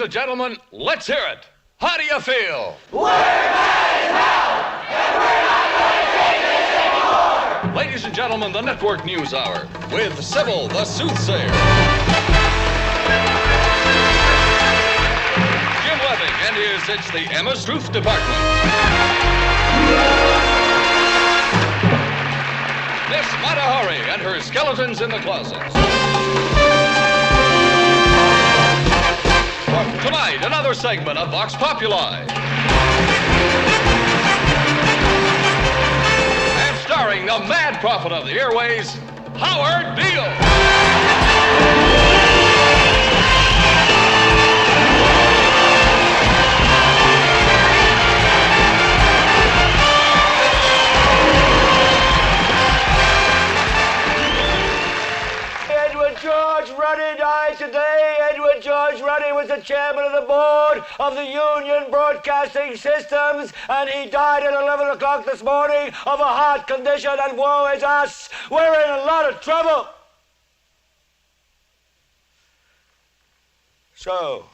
and gentlemen, let's hear it. How do you feel? We're mad as hell, and we're not going to take this anymore! Ladies and gentlemen, the Network News Hour with Sybil the Soothsayer. Jim Webbing and it's the Emma Struth Department. Miss Matahari and her skeletons in the closets. Tonight, another segment of Vox Populi. And starring the mad prophet of the airways, Howard Beale. George Ruddy died today. Edward George Ruddy was the chairman of the board of the Union Broadcasting Systems, and he died at 11 o'clock this morning of a heart condition, and woe is us. We're in a lot of trouble. So,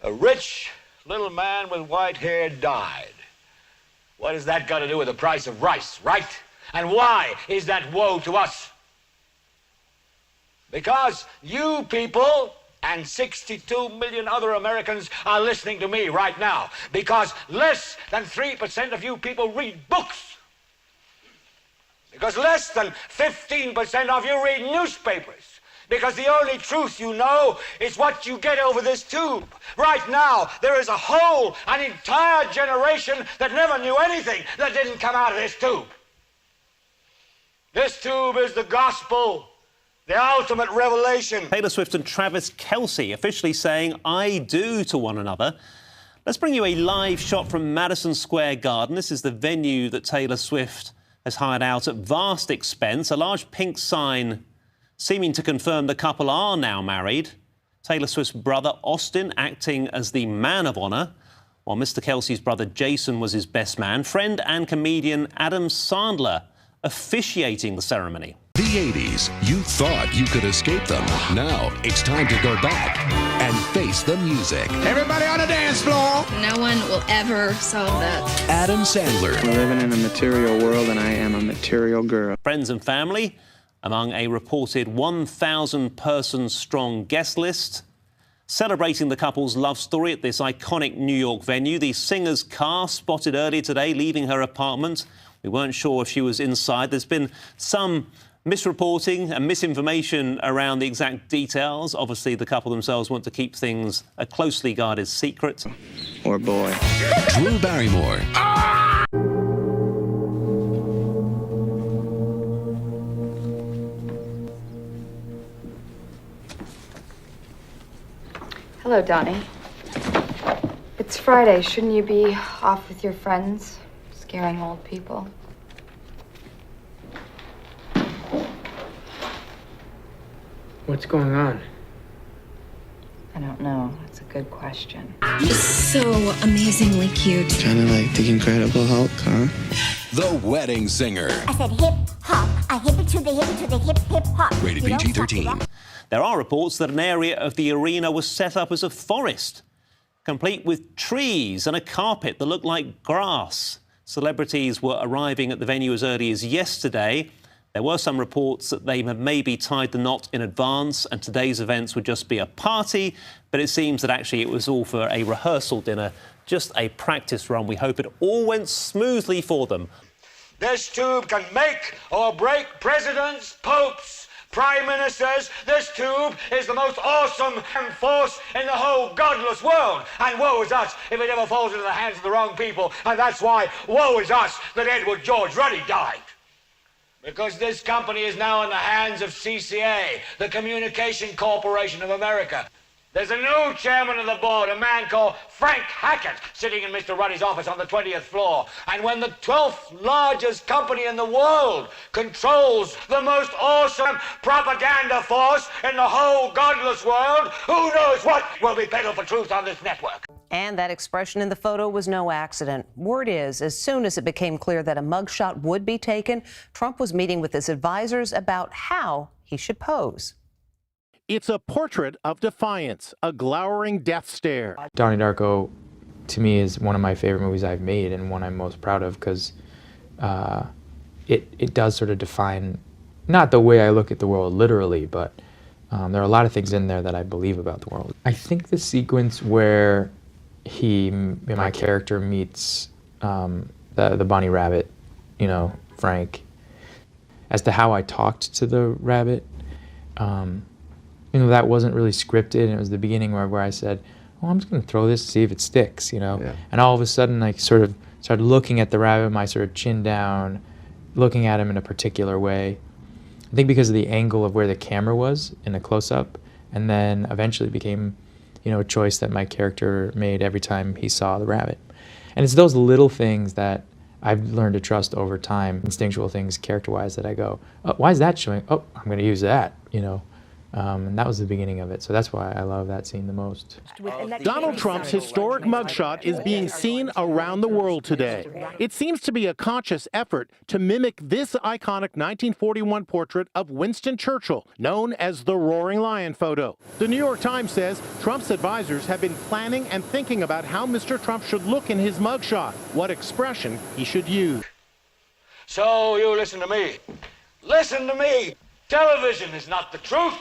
a rich little man with white hair died. What has that got to do with the price of rice, right? And why is that woe to us? Because you people and 62 million other Americans are listening to me right now. Because less than 3% of you people read books. Because less than 15% of you read newspapers. Because the only truth you know is what you get over this tube. Right now, there is an entire generation that never knew anything that didn't come out of this tube. This tube is the gospel. The ultimate revelation. Taylor Swift and Travis Kelce officially saying "I do" to one another. Let's bring you a live shot from Madison Square Garden. This is the venue that Taylor Swift has hired out at vast expense. A large pink sign seeming to confirm the couple are now married. Taylor Swift's brother Austin acting as the man of honour, while Mr. Kelce's brother Jason was his best man. Friend and comedian Adam Sandler officiating the ceremony. The 80s, you thought you could escape them. Now it's time to go back and face the music. Everybody on the dance floor. No one will ever solve that. Adam Sandler. We're living in a material world, and I am a material girl. Friends and family among a reported 1,000-person strong guest list. Celebrating the couple's love story at this iconic New York venue. The singer's car spotted earlier today leaving her apartment. We weren't sure if she was inside. There's been some misreporting and misinformation around the exact details. Obviously, the couple themselves want to keep things a closely guarded secret. Or boy. Drew Barrymore. Hello, Donnie. It's Friday. Shouldn't you be off with your friends, scaring old people? What's going on? I don't know. It's a good question. You're so amazingly cute. Kind of like the Incredible Hulk, huh? The Wedding Singer. I said hip hop. I hip it to the hip hop. Rated PG-13. There are reports that an area of the arena was set up as a forest, complete with trees and a carpet that looked like grass. Celebrities were arriving at the venue as early as yesterday. There were some reports that they had maybe tied the knot in advance and today's events would just be a party, but it seems that actually it was all for a rehearsal dinner, just a practice run. We hope it all went smoothly for them. This tube can make or break presidents, popes, prime ministers. This tube is the most awesome force in the whole godless world. And woe is us if it ever falls into the hands of the wrong people. And that's why woe is us that Edward George Ruddy died. Because this company is now in the hands of CCA, the Communication Corporation of America. There's a new chairman of the board, a man called Frank Hackett, sitting in Mr. Ruddy's office on the 20th floor. And when the 12th largest company in the world controls the most awesome propaganda force in the whole godless world, who knows what will be peddled for truth on this network? And that expression in the photo was no accident. Word is, as soon as it became clear that a mugshot would be taken, Trump was meeting with his advisors about how he should pose. It's a portrait of defiance, a glowering death stare. Donnie Darko, to me, is one of my favorite movies I've made and one I'm most proud of because it does sort of define, not the way I look at the world literally, but there are a lot of things in there that I believe about the world. I think the sequence where my character meets the bunny rabbit, you know, Frank, as to how I talked to the rabbit, you know, that wasn't really scripted, and it was the beginning where I said, oh, I'm just going to throw this to see if it sticks, you know. Yeah. And all of a sudden, I sort of started looking at the rabbit, my sort of chin down, looking at him in a particular way. I think because of the angle of where the camera was in a close-up, and then eventually became, you know, a choice that my character made every time he saw the rabbit. And it's those little things that I've learned to trust over time, instinctual things character-wise that I go, oh, why is that showing? Oh, I'm going to use that, you know. And that was the beginning of it, so that's why I love that scene the most. Donald Trump's historic mugshot is being seen around the world today. It seems to be a conscious effort to mimic this iconic 1941 portrait of Winston Churchill, known as the Roaring Lion photo. The New York Times says Trump's advisors have been planning and thinking about how Mr. Trump should look in his mugshot, what expression he should use. So you listen to me. Listen to me. Television is not the truth.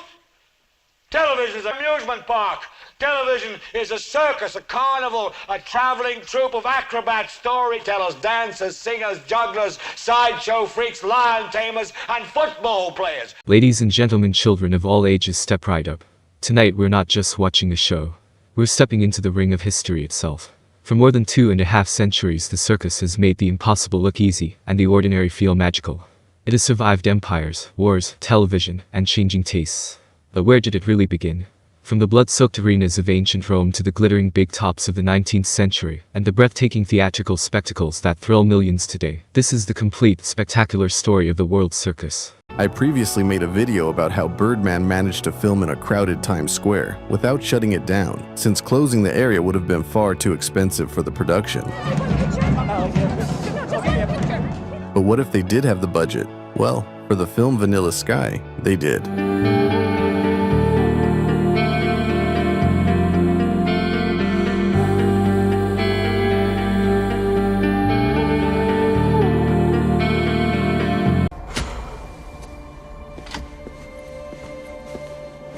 Television is an amusement park. Television is a circus, a carnival, a traveling troupe of acrobats, storytellers, dancers, singers, jugglers, sideshow freaks, lion tamers, and football players. Ladies and gentlemen, children of all ages, step right up. Tonight we're not just watching a show. We're stepping into the ring of history itself. For more than 2.5 centuries, the circus has made the impossible look easy and the ordinary feel magical. It has survived empires, wars, television, and changing tastes. But where did it really begin? From the blood-soaked arenas of ancient Rome to the glittering big tops of the 19th century, and the breathtaking theatrical spectacles that thrill millions today, this is the complete, spectacular story of the world's circus. I previously made a video about how Birdman managed to film in a crowded Times Square without shutting it down, since closing the area would have been far too expensive for the production. But what if they did have the budget? Well, for the film Vanilla Sky, they did.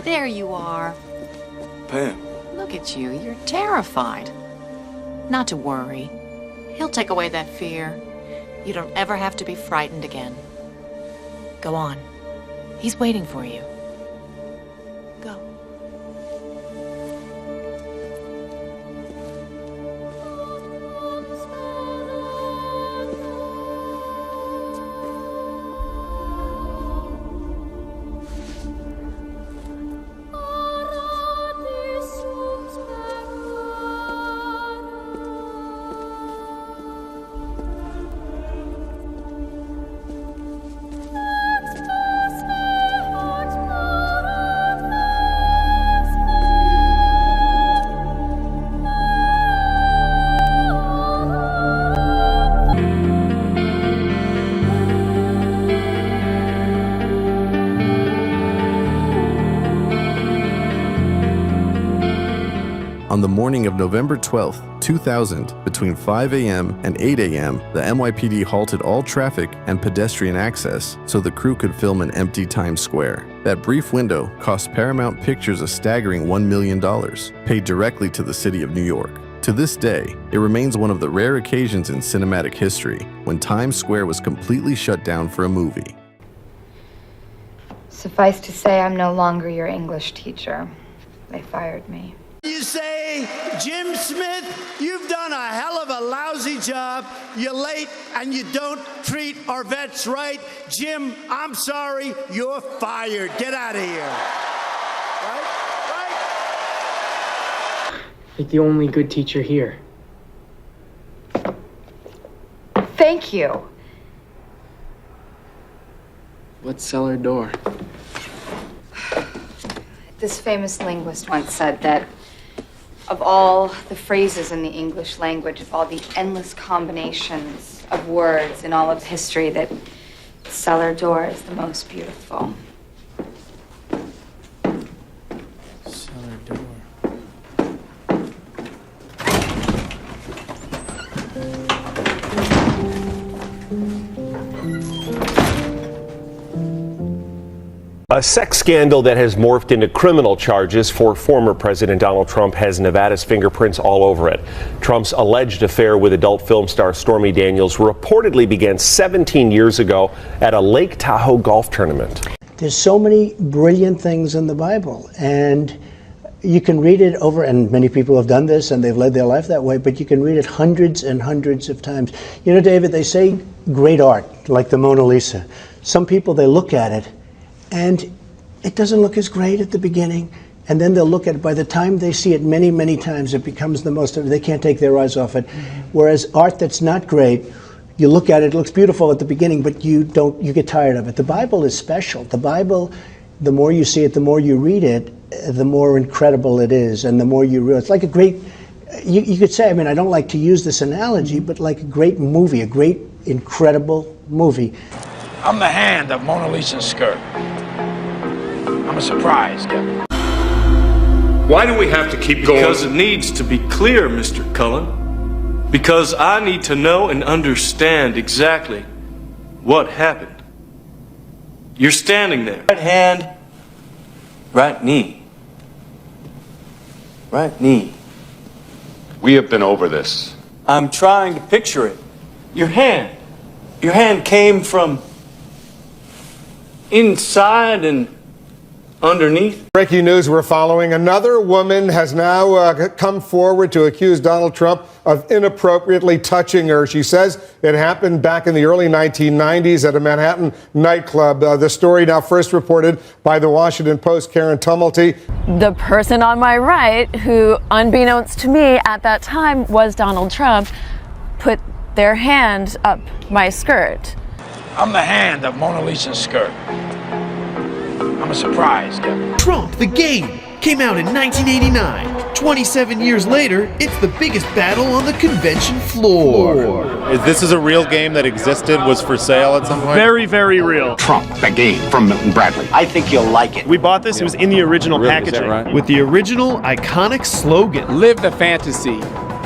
There you are. Pam. Look at you. You're terrified. Not to worry. He'll take away that fear. You don't ever have to be frightened again. Go on. He's waiting for you. Go. On the morning of November 12, 2000, between 5 a.m. and 8 a.m., the NYPD halted all traffic and pedestrian access so the crew could film an empty Times Square. That brief window cost Paramount Pictures a staggering $1 million, paid directly to the city of New York. To this day, it remains one of the rare occasions in cinematic history when Times Square was completely shut down for a movie. Suffice to say, I'm no longer your English teacher. They fired me. You say, Jim Smith, you've done a hell of a lousy job. You're late and you don't treat our vets right. Jim, I'm sorry, you're fired. Get out of here. Right? Like the only good teacher here. Thank you. What's cellar door? This famous linguist once said that of all the phrases in the English language, of all the endless combinations of words in all of history, that cellar door is the most beautiful. A sex scandal that has morphed into criminal charges for former President Donald Trump has Nevada's fingerprints all over it. Trump's alleged affair with adult film star Stormy Daniels reportedly began 17 years ago at a Lake Tahoe golf tournament. There's so many brilliant things in the Bible, and you can read it over, and many people have done this and they've led their life that way, but you can read it hundreds and hundreds of times. You know, David, they say great art, like the Mona Lisa. Some people, they look at it and it doesn't look as great at the beginning, and then they'll look at it. By the time they see it many, many times, it becomes the most, they can't take their eyes off it. Whereas art that's not great, you look at it, it looks beautiful at the beginning, but you get tired of it. The Bible is special. The Bible, the more you see it, the more you read it, the more incredible it is, and the more you realize. It's like a great, you could say, I mean, I don't like to use this analogy, but like a great movie, a great, incredible movie. I'm the hand of Mona Lisa's skirt. I'm a surprise, Kevin. Why do we have to keep going? Because it needs to be clear, Mr. Cullen. Because I need to know and understand exactly what happened. You're standing there. Right hand, right knee. Right knee. We have been over this. I'm trying to picture it. Your hand. Your hand came from inside and underneath. Breaking news we're following. Another woman has now come forward to accuse Donald Trump of inappropriately touching her. She says it happened back in the early 1990s at a Manhattan nightclub. The story now first reported by the Washington Post, Karen Tumulty. The person on my right, who unbeknownst to me at that time was Donald Trump, put their hand up my skirt. I'm the hand of Mona Lisa's skirt. I'm a surprise, Kevin. Trump, the game, came out in 1989. 27 years later, it's the biggest battle on the convention floor. This is a real game that existed, was for sale at some point? Very, very real. Trump, the game, from Milton Bradley. I think you'll like it. We bought this, it was in the original packaging. Right? With the original iconic slogan. Live the fantasy.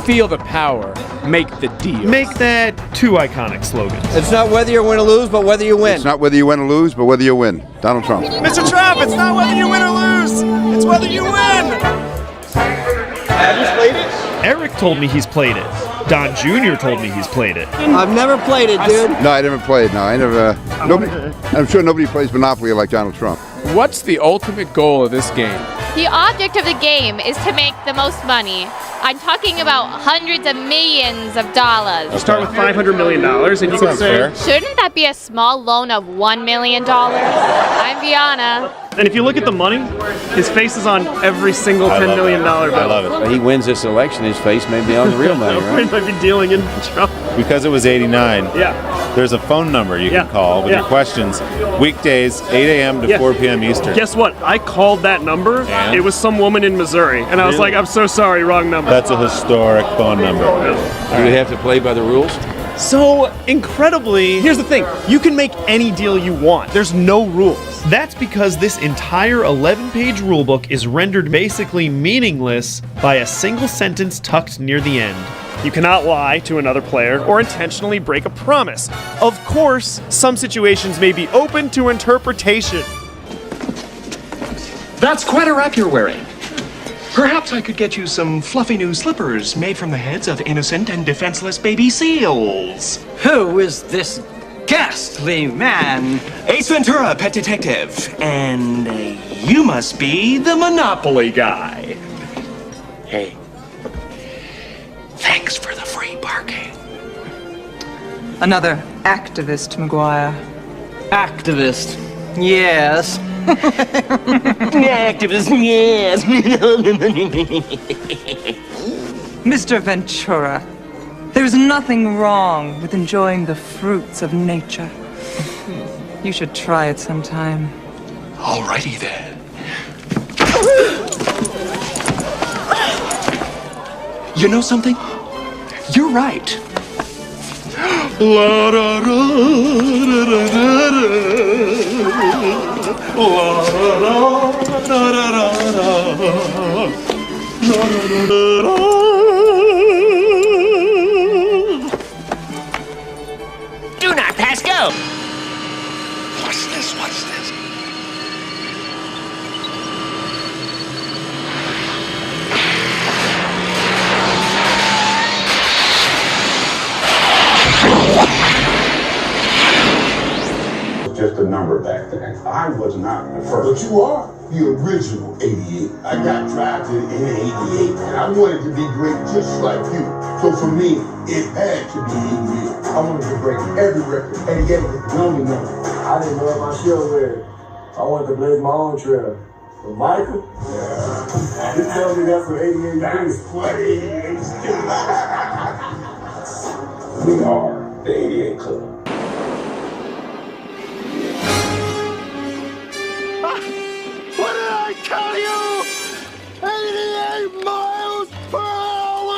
Feel the power. Make the deal. Make that two iconic slogans. It's not whether you win or lose, but whether you win. It's not whether you win or lose, but whether you win. Donald Trump. Mr. Trump, it's not whether you win or lose. It's whether you win. Have you played it? Eric told me he's played it. Don Jr. told me he's played it. I've never played it, dude. No, I never played. No, I never. I'm sure nobody plays Monopoly like Donald Trump. What's the ultimate goal of this game? The object of the game is to make the most money. I'm talking about hundreds of millions of dollars. You start with $500 million and you can say, shouldn't that be a small loan of $1 million? I'm Viana. And if you look at the money, his face is on every single $10 million bill. I love it. When he wins this election, his face may be on the real money, right? He might be dealing in Trump. Because it was 89. Yeah. There's a phone number you can call with your questions. Weekdays, 8 a.m. to 4 p.m. Eastern. Guess what? I called that number. And? It was some woman in Missouri. And I was like, I'm so sorry, wrong number. That's a historic phone number. Do we have to play by the rules? So, incredibly, here's the thing. You can make any deal you want. There's no rules. That's because this entire 11-page rulebook is rendered basically meaningless by a single sentence tucked near the end. You cannot lie to another player or intentionally break a promise. Of course, some situations may be open to interpretation. That's quite a wrap you're wearing. Perhaps I could get you some fluffy new slippers made from the heads of innocent and defenseless baby seals. Who is this ghastly man? Ace Ventura, pet detective. And you must be the Monopoly guy. Hey, thanks for the free parking. Another activist, McGuire. Activist, yes. Activist, yes. Mr. Ventura, there's nothing wrong with enjoying the fruits of nature. You should try it sometime. Alrighty then. You know something? You're right. La da da da da da. La da da da da da. Do not pass go. What's this? What's this? number back then. I was not the first. But you are the original 88. I got drafted in 88, and I wanted to be great just like you. So for me, it had to be 88. I wanted to break every record. 88 is the only number. I didn't know my show with it. I wanted to blaze my own trail. But Michael? Yeah. He told me that's what 88 That's is. what 88 is. We are the 88 Club. What did I tell you? 88 miles per hour!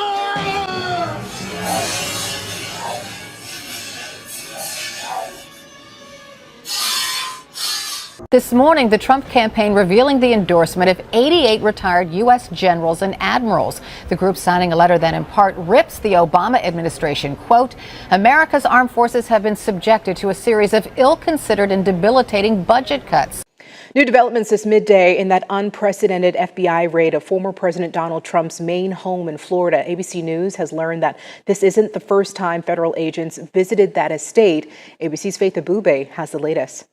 This morning, the Trump campaign revealing the endorsement of 88 retired U.S. generals and admirals. The group signing a letter that in part rips the Obama administration. Quote, America's armed forces have been subjected to a series of ill-considered and debilitating budget cuts. New developments this midday in that unprecedented FBI raid of former President Donald Trump's main home in Florida. ABC News has learned that this isn't the first time federal agents visited that estate. ABC's Faith Abube has the latest.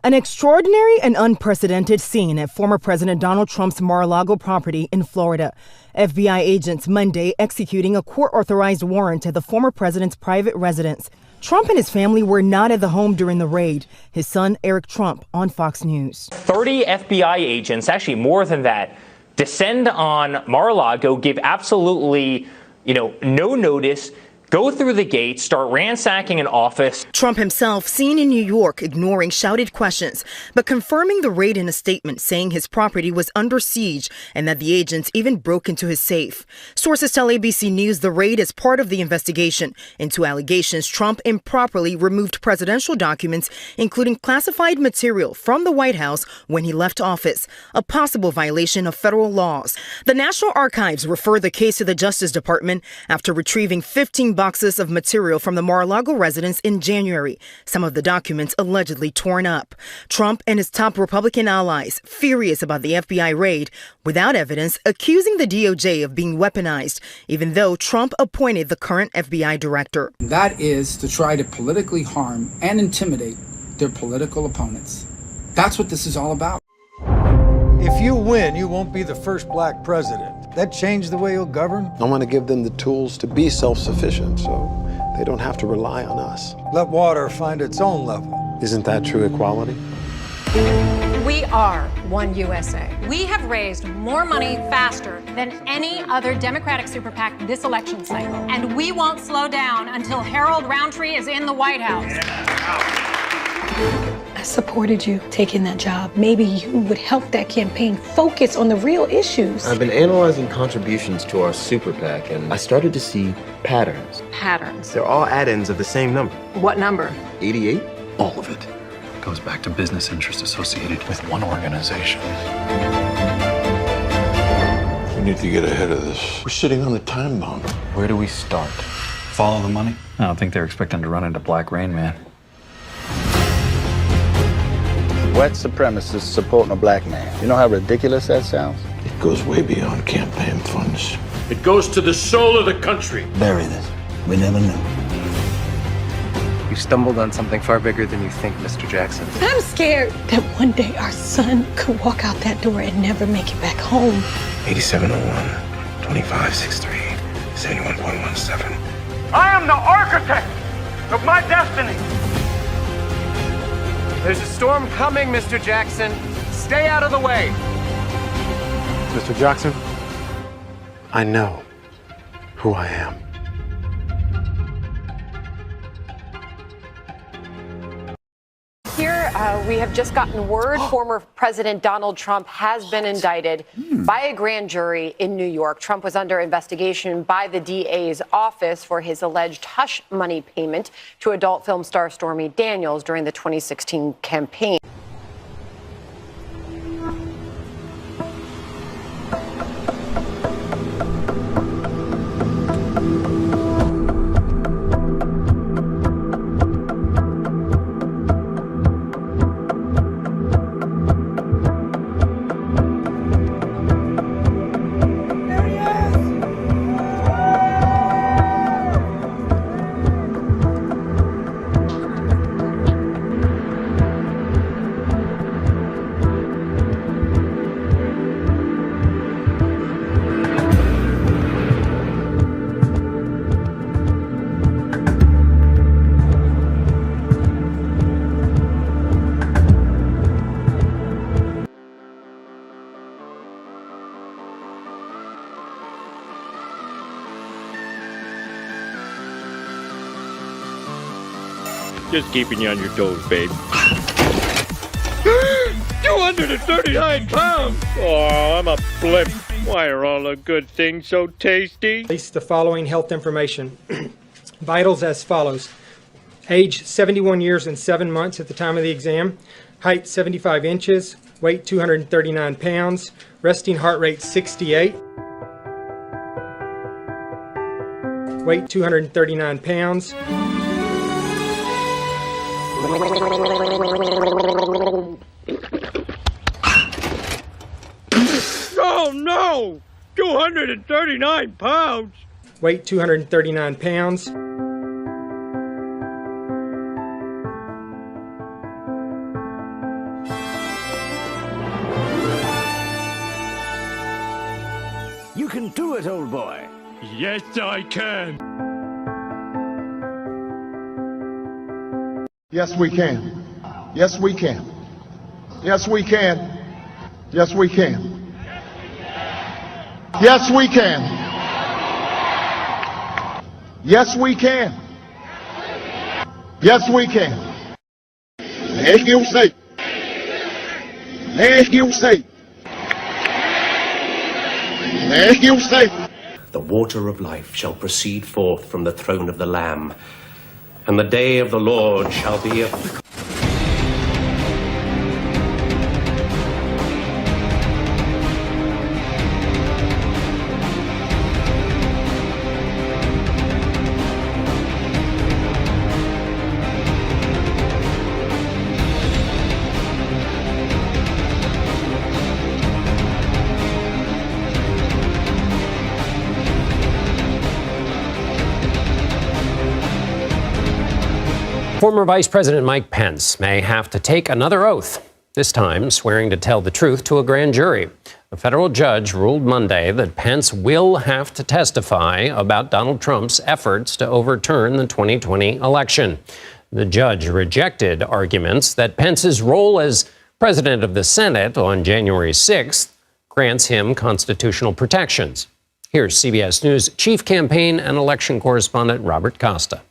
An extraordinary and unprecedented scene at former President Donald Trump's Mar-a-Lago property in Florida. FBI agents Monday executing a court-authorized warrant at the former president's private residence. Trump and his family were not at the home during the raid. His son, Eric Trump, on Fox News. 30 FBI agents, actually more than that, descend on Mar-a-Lago, give absolutely, no notice, go through the gate, start ransacking an office. Trump himself seen in New York ignoring shouted questions, but confirming the raid in a statement saying his property was under siege and that the agents even broke into his safe. Sources tell ABC News the raid is part of the investigation into allegations Trump improperly removed presidential documents, including classified material from the White House when he left office, a possible violation of federal laws. The National Archives referred the case to the Justice Department after retrieving 15 boxes of material from the Mar-a-Lago residence in January, some of the documents allegedly torn up. Trump and his top Republican allies furious about the FBI raid, without evidence, accusing the DOJ of being weaponized, even though Trump appointed the current FBI director. That is to try to politically harm and intimidate their political opponents. That's what this is all about. If you win, you won't be the first black president. That changed the way you'll govern? I want to give them the tools to be self-sufficient so they don't have to rely on us. Let water find its own level. Isn't that true equality? We are One USA. We have raised more money faster than any other Democratic super PAC this election cycle. And we won't slow down until Harold Roundtree is in the White House. I supported you taking that job. Maybe you would help that campaign focus on the real issues. I've been analyzing contributions to our super PAC, and I started to see patterns. Patterns. They're all add-ins of the same number. What number? 88. All of it goes back to business interests associated with one organization. We need to get ahead of this. We're sitting on the time bomb. Where do we start? Follow the money? I don't think they're expecting to run into Black Rain Man. White supremacists supporting a black man. You know how ridiculous that sounds? It goes way beyond campaign funds. It goes to the soul of the country. Bury this. We never knew. You stumbled on something far bigger than you think, Mr. Jackson. I'm scared that one day our son could walk out that door and never make it back home. 8701, 2563, 71.17. I am the architect of my destiny. There's a storm coming, Mr. Jackson. Stay out of the way. Mr. Jackson, I know who I am. Here, we have just gotten word former President Donald Trump has been indicted by a grand jury in New York. Trump was under investigation by the DA's office for his alleged hush money payment to adult film star Stormy Daniels during the 2016 campaign. Just keeping you on your toes, babe. 239 pounds! Oh, I'm a blip. Why are all the good things so tasty? Release the following health information. Vitals as follows. Age 71 years and 7 months at the time of the exam. Height 75 inches. Weight 239 pounds. Resting heart rate 68. Weight 239 pounds. Oh no! 239 pounds! Weight 239 pounds. You can do it, old boy. Yes, I can. Yes, we can. Yes, we can. Yes, we can. Yes, we can. Yes, we can. Yes, we can. Yes, we can. Thank you, say. Thank you, say. Thank you, say. The water of life shall proceed forth from the throne of the Lamb, and the day of the Lord shall be a... Former Vice President Mike Pence may have to take another oath, this time swearing to tell the truth to a grand jury. A federal judge ruled Monday that Pence will have to testify about Donald Trump's efforts to overturn the 2020 election. The judge rejected arguments that Pence's role as president of the Senate on January 6th grants him constitutional protections. Here's CBS News chief campaign and election correspondent Robert Costa.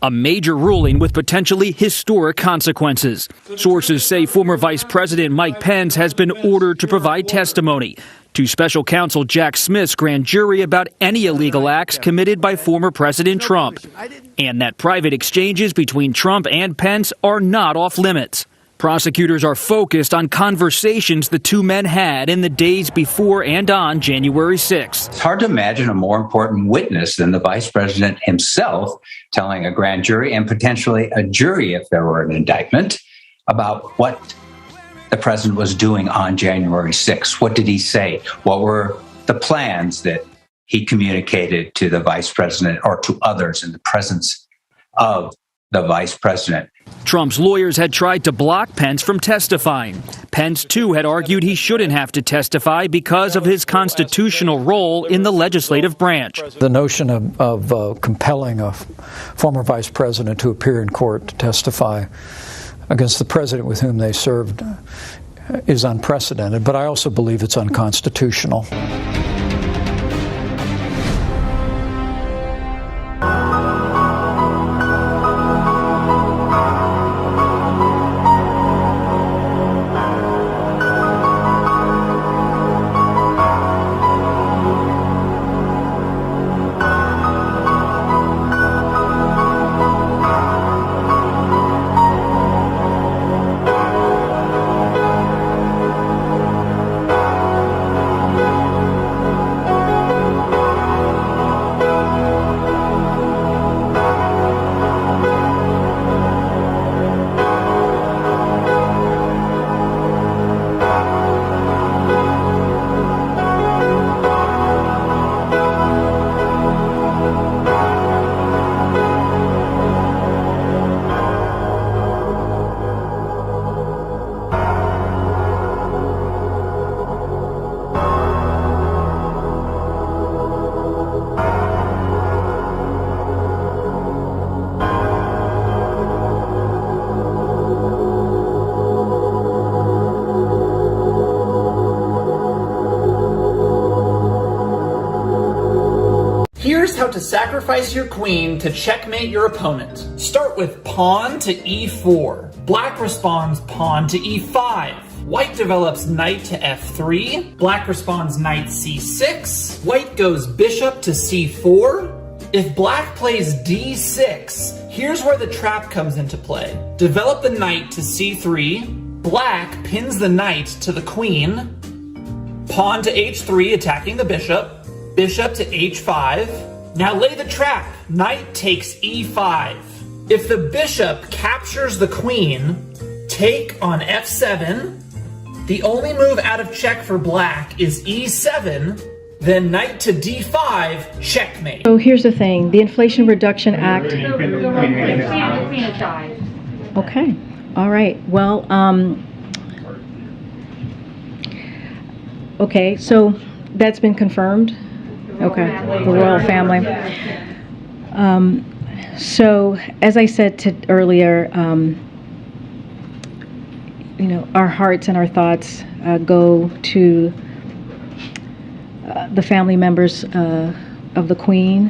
A major ruling with potentially historic consequences. Sources say former Vice President Mike Pence has been ordered to provide testimony to special counsel Jack Smith's grand jury about any illegal acts committed by former President Trump, and that private exchanges between Trump and Pence are not off limits. Prosecutors are focused on conversations the two men had in the days before and on January 6th. It's hard to imagine a more important witness than the vice president himself telling a grand jury and potentially a jury, if there were an indictment, about what the president was doing on January 6th. What did he say? What were the plans that he communicated to the vice president or to others in the presence of the vice president? Trump's lawyers had tried to block Pence from testifying. Pence, too, had argued he shouldn't have to testify because of his constitutional role in the legislative branch. The notion of compelling a former vice president to appear in court to testify against the president with whom they served is unprecedented, but I also believe it's unconstitutional. to sacrifice your queen to checkmate your opponent. Start with pawn to e4. Black responds pawn to e5. White develops knight to f3. Black responds knight c6. White goes bishop to c4. If black plays d6, here's where the trap comes into play. Develop the knight to c3. Black pins the knight to the queen. Pawn to h3, attacking the bishop. Bishop to h5. Now lay the trap. Knight takes e5. If the bishop captures the queen, take on f7. The only move out of check for black is e7. Then knight to d5, checkmate. So here's the thing, the Inflation Reduction Act. Okay, all right. Well, okay, so that's been confirmed. Okay, the royal family. So as I said earlier, you know, our hearts and our thoughts go to the family members of the Queen,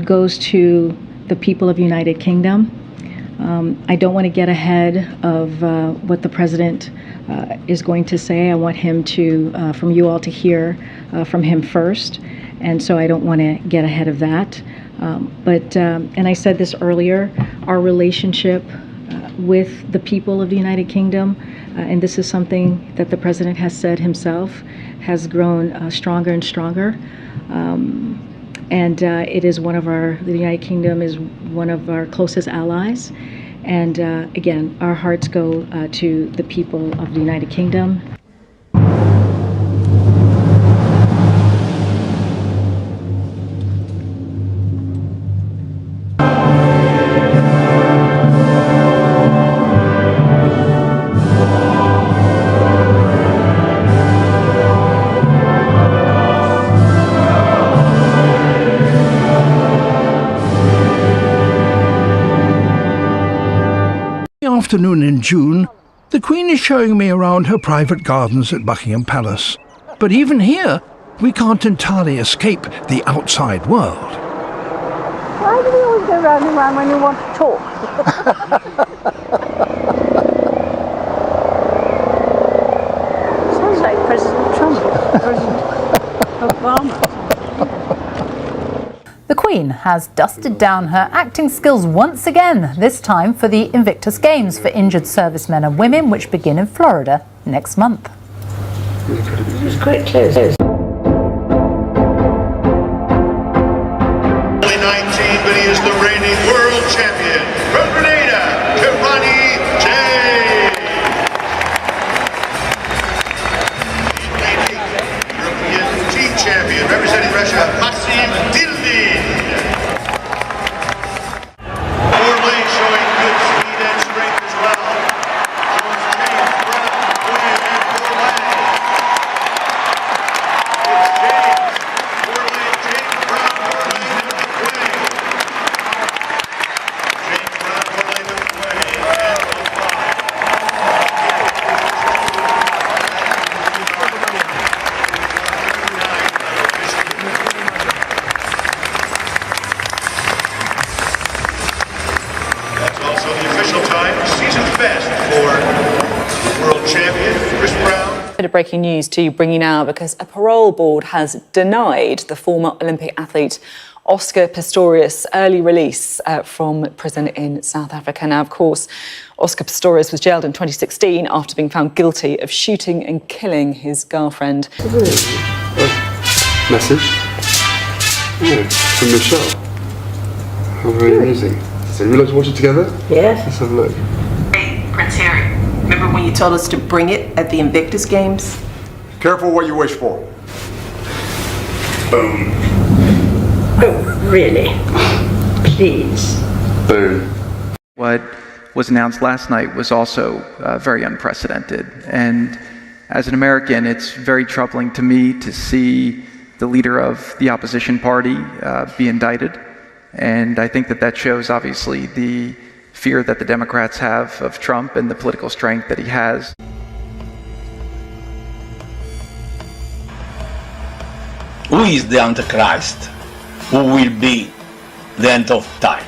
goes to the people of United Kingdom. I don't want to get ahead of what the president is going to say. I want him to, from you all to hear from him first, and so I don't want to get ahead of that. And I said this earlier, our relationship with the people of the United Kingdom, and this is something that the president has said himself, has grown stronger and stronger. It is one of the United Kingdom is one of our closest allies. And again, our hearts go to the people of the United Kingdom. Afternoon in June, the Queen is showing me around her private gardens at Buckingham Palace. But even here, we can't entirely escape the outside world. Why do we always go round and round when we want to talk? Sounds like President Trump, President Obama. The Queen has dusted down her acting skills once again, this time for the Invictus Games for injured servicemen and women, which begin in Florida next month. It was quite close. Only 19, but he is the reigning world champion. From Grenada, Kirani James. European team champion, representing Russia, Maxim Dildin. Showing good speed and strength as well. James Brown, Bourlain, and Bourlain. It's James Brown, Bourlain, and McQuaid. James Brown, Bourlain, McQuaid, and also the official time, season best for the world champion, Chris Brown. Bit of breaking news to bring you now, because a parole board has denied the former Olympic athlete Oscar Pistorius early release from prison in South Africa. Now, of course, Oscar Pistorius was jailed in 2016 after being found guilty of shooting and killing his girlfriend. Message? Yeah, from Michelle. How very amusing. So you like to watch it together? Yes. Let's have a look. Hey, Prince Harry, remember when you told us to bring it at the Invictus Games? Careful what you wish for. Boom. Oh, really? Please. Boom. What was announced last night was also very unprecedented. And as an American, it's very troubling to me to see the leader of the opposition party be indicted. And I think that shows, obviously, the fear that the Democrats have of Trump and the political strength that he has. Who is the Antichrist? who will be the end of time.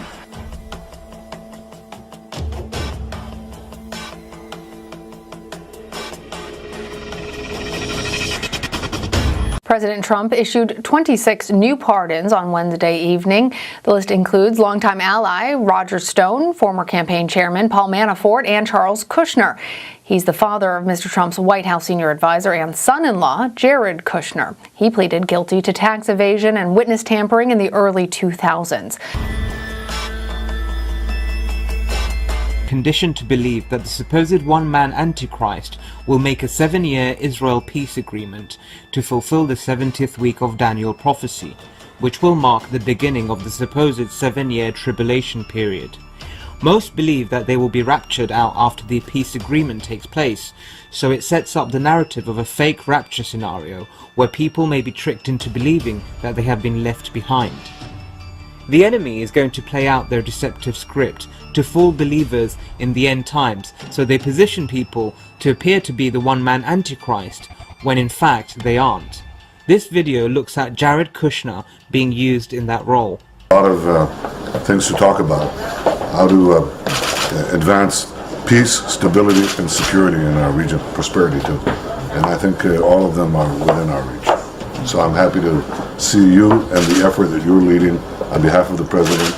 President Trump issued 26 new pardons on Wednesday evening. The list includes longtime ally Roger Stone, former campaign chairman Paul Manafort, and Charles Kushner. He's the father of Mr. Trump's White House senior advisor and son-in-law, Jared Kushner. He pleaded guilty to tax evasion and witness tampering in the early 2000s. Conditioned to believe that the supposed one-man Antichrist will make a 7-year Israel peace agreement to fulfill the 70th week of Daniel prophecy, which will mark the beginning of the supposed 7-year tribulation period. Most believe that they will be raptured out after the peace agreement takes place, so it sets up the narrative of a fake rapture scenario where people may be tricked into believing that they have been left behind. The enemy is going to play out their deceptive script to fool believers in the end times, so they position people to appear to be the one-man Antichrist, when in fact they aren't. This video looks at Jared Kushner being used in that role. A lot of things to talk about. How to advance peace, stability, and security in our region, prosperity too. And I think all of them are within our reach. So I'm happy to see you and the effort that you're leading on behalf of the President,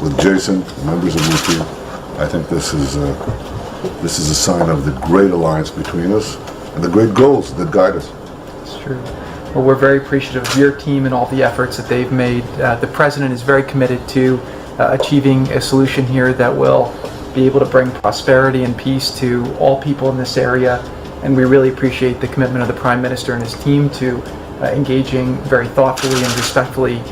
with Jason, members of your team. I think this is a sign of the great alliance between us and the great goals that guide us. It's true. Well, we're very appreciative of your team and all the efforts that they've made. The President is very committed to achieving a solution here that will be able to bring prosperity and peace to all people in this area. And we really appreciate the commitment of the Prime Minister and his team to engaging very thoughtfully and respectfully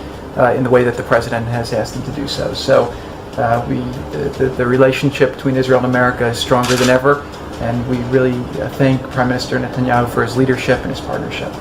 in the way that the President has asked them to do so. So the relationship between Israel and America is stronger than ever, and we really thank Prime Minister Netanyahu for his leadership and his partnership.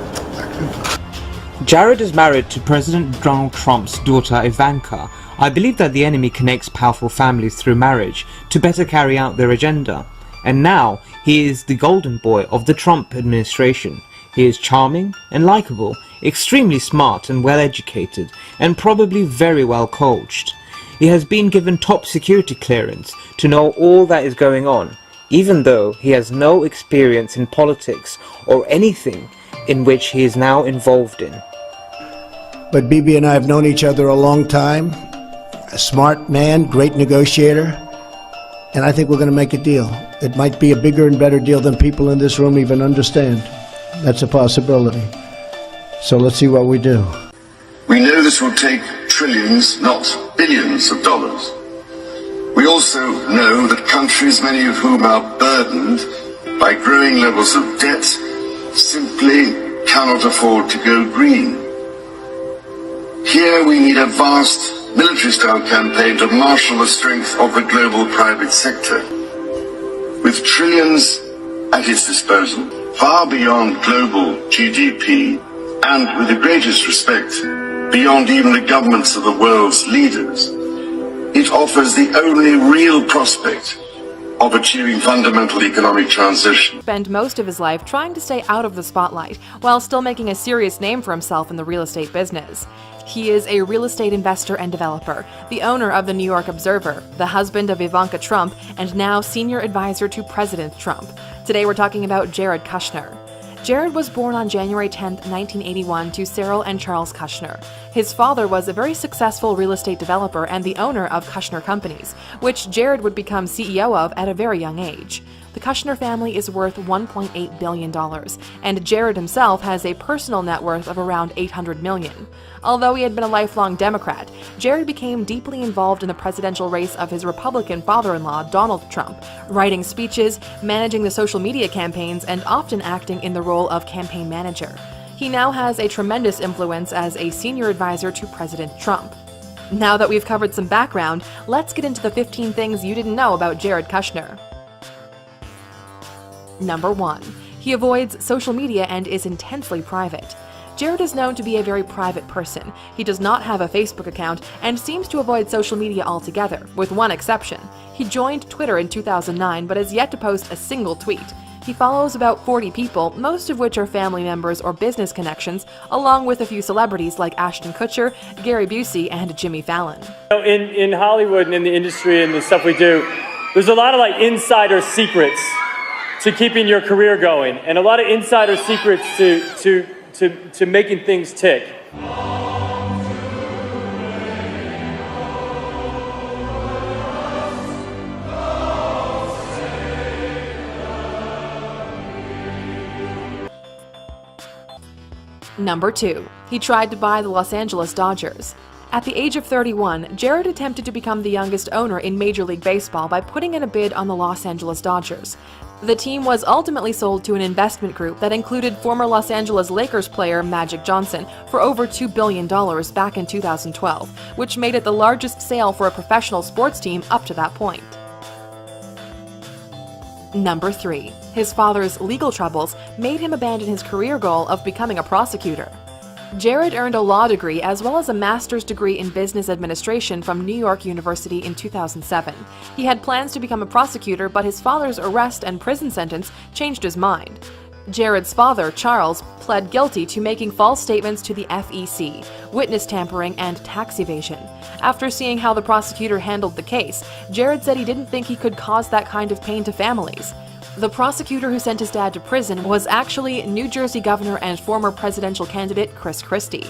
Jared is married to President Donald Trump's daughter Ivanka. I believe that the enemy connects powerful families through marriage to better carry out their agenda. And now he is the golden boy of the Trump administration. He is charming and likable, extremely smart and well educated, and probably very well coached. He has been given top security clearance to know all that is going on, even though he has no experience in politics or anything in which he is now involved in. But Bibi and I have known each other a long time. A smart man, great negotiator, and I think we're going to make a deal. It might be a bigger and better deal than people in this room even understand. That's a possibility. So let's see what we do. We know this will take trillions, not billions of dollars. We also know that countries, many of whom are burdened by growing levels of debt, simply cannot afford to go green. Here we need a vast military-style campaign to marshal the strength of the global private sector. With trillions at its disposal, far beyond global GDP, and with the greatest respect, beyond even the governments of the world's leaders, it offers the only real prospect of achieving fundamental economic transition. Spent most of his life trying to stay out of the spotlight, while still making a serious name for himself in the real estate business. He is a real estate investor and developer, the owner of the New York Observer, the husband of Ivanka Trump, and now senior advisor to President Trump. Today we're talking about Jared Kushner. Jared was born on January 10, 1981 to Cyril and Charles Kushner. His father was a very successful real estate developer and the owner of Kushner Companies, which Jared would become CEO of at a very young age. The Kushner family is worth $1.8 billion, and Jared himself has a personal net worth of around $800 million. Although he had been a lifelong Democrat, Jared became deeply involved in the presidential race of his Republican father-in-law, Donald Trump, writing speeches, managing the social media campaigns, and often acting in the role of campaign manager. He now has a tremendous influence as a senior advisor to President Trump. Now that we've covered some background, let's get into the 15 things you didn't know about Jared Kushner. Number 1. He avoids social media and is intensely private. Jared is known to be a very private person. He does not have a Facebook account and seems to avoid social media altogether, with one exception. He joined Twitter in 2009 but has yet to post a single tweet. He follows about 40 people, most of which are family members or business connections, along with a few celebrities like Ashton Kutcher, Gary Busey, and Jimmy Fallon. In Hollywood and in the industry and the stuff we do, there's a lot of like insider secrets to keeping your career going, and a lot of insider secrets to making things tick. Number 2. He tried to buy the Los Angeles Dodgers. At the age of 31, Jared attempted to become the youngest owner in Major League Baseball by putting in a bid on the Los Angeles Dodgers. The team was ultimately sold to an investment group that included former Los Angeles Lakers player Magic Johnson for over $2 billion back in 2012, which made it the largest sale for a professional sports team up to that point. Number 3. His father's legal troubles made him abandon his career goal of becoming a prosecutor. Jared earned a law degree as well as a master's degree in business administration from New York University in 2007. He had plans to become a prosecutor, but his father's arrest and prison sentence changed his mind. Jared's father, Charles, pled guilty to making false statements to the FEC, witness tampering, and tax evasion. After seeing how the prosecutor handled the case, Jared said he didn't think he could cause that kind of pain to families. The prosecutor who sent his dad to prison was actually New Jersey Governor and former presidential candidate Chris Christie.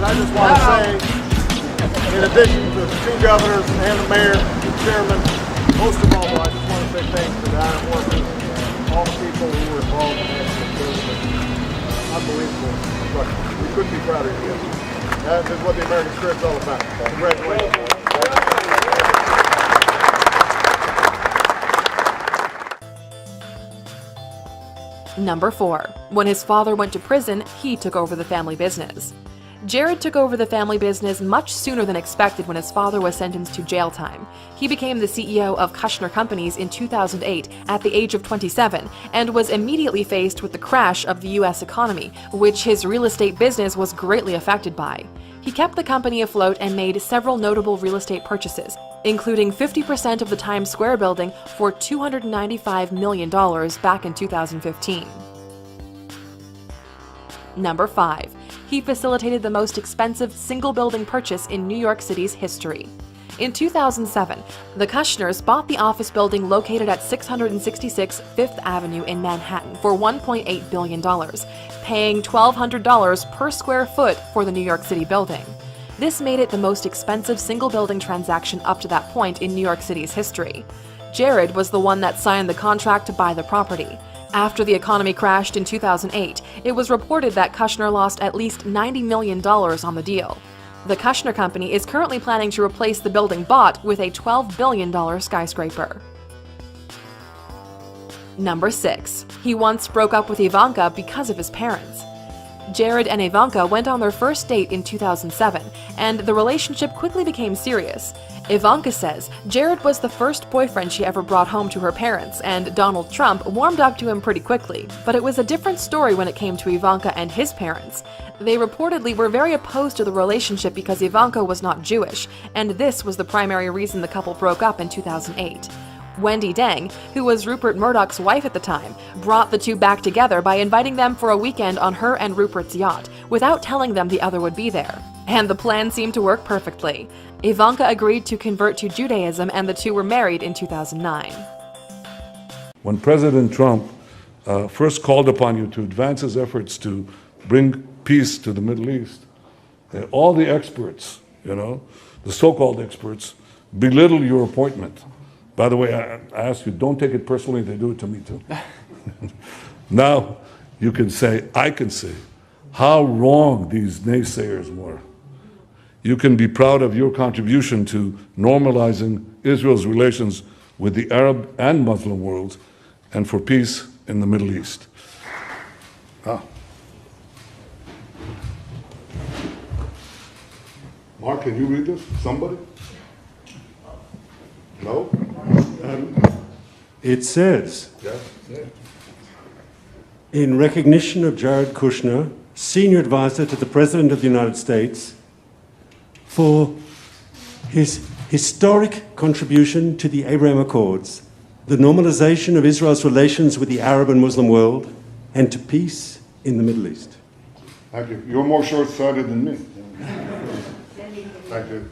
I just want to say, in addition to the 2 governors and the mayor, the chairman, most of all, I just want to say thanks to the iron workers, all the people who were involved in this. Unbelievable. But we couldn't be prouder of you. That is what the American spirit's all about. Congratulations. Number 4. When his father went to prison, he took over the family business. Jared took over the family business much sooner than expected when his father was sentenced to jail time. He became the CEO of Kushner Companies in 2008 at the age of 27 and was immediately faced with the crash of the U.S. economy, which his real estate business was greatly affected by. He kept the company afloat and made several notable real estate purchases, including 50% of the Times Square building for $295 million back in 2015. Number 5. He facilitated the most expensive single-building purchase in New York City's history. In 2007, the Kushners bought the office building located at 666 Fifth Avenue in Manhattan for $1.8 billion, paying $1,200 per square foot for the New York City building. This made it the most expensive single-building transaction up to that point in New York City's history. Jared was the one that signed the contract to buy the property. After the economy crashed in 2008, it was reported that Kushner lost at least $90 million on the deal. The Kushner Company is currently planning to replace the building bought with a $12 billion skyscraper. Number 6. He once broke up with Ivanka because of his parents. Jared and Ivanka went on their first date in 2007, and the relationship quickly became serious. Ivanka says Jared was the first boyfriend she ever brought home to her parents, and Donald Trump warmed up to him pretty quickly. But it was a different story when it came to Ivanka and his parents. They reportedly were very opposed to the relationship because Ivanka was not Jewish, and this was the primary reason the couple broke up in 2008. Wendy Deng, who was Rupert Murdoch's wife at the time, brought the two back together by inviting them for a weekend on her and Rupert's yacht, without telling them the other would be there. And the plan seemed to work perfectly. Ivanka agreed to convert to Judaism, and the two were married in 2009. When President Trump first called upon you to advance his efforts to bring peace to the Middle East, all the experts, the so-called experts, belittle your appointment. By the way, I ask you, don't take it personally, they do it to me too. Now you can say, I can say, how wrong these naysayers were. You can be proud of your contribution to normalizing Israel's relations with the Arab and Muslim worlds and for peace in the Middle East. Mark, can you read this? Somebody? No? It says, Yeah. in recognition of Jared Kushner, Senior Advisor to the President of the United States, for his historic contribution to the Abraham Accords, the normalization of Israel's relations with the Arab and Muslim world, and to peace in the Middle East. Thank you. You're more short-sighted than me. Thank you.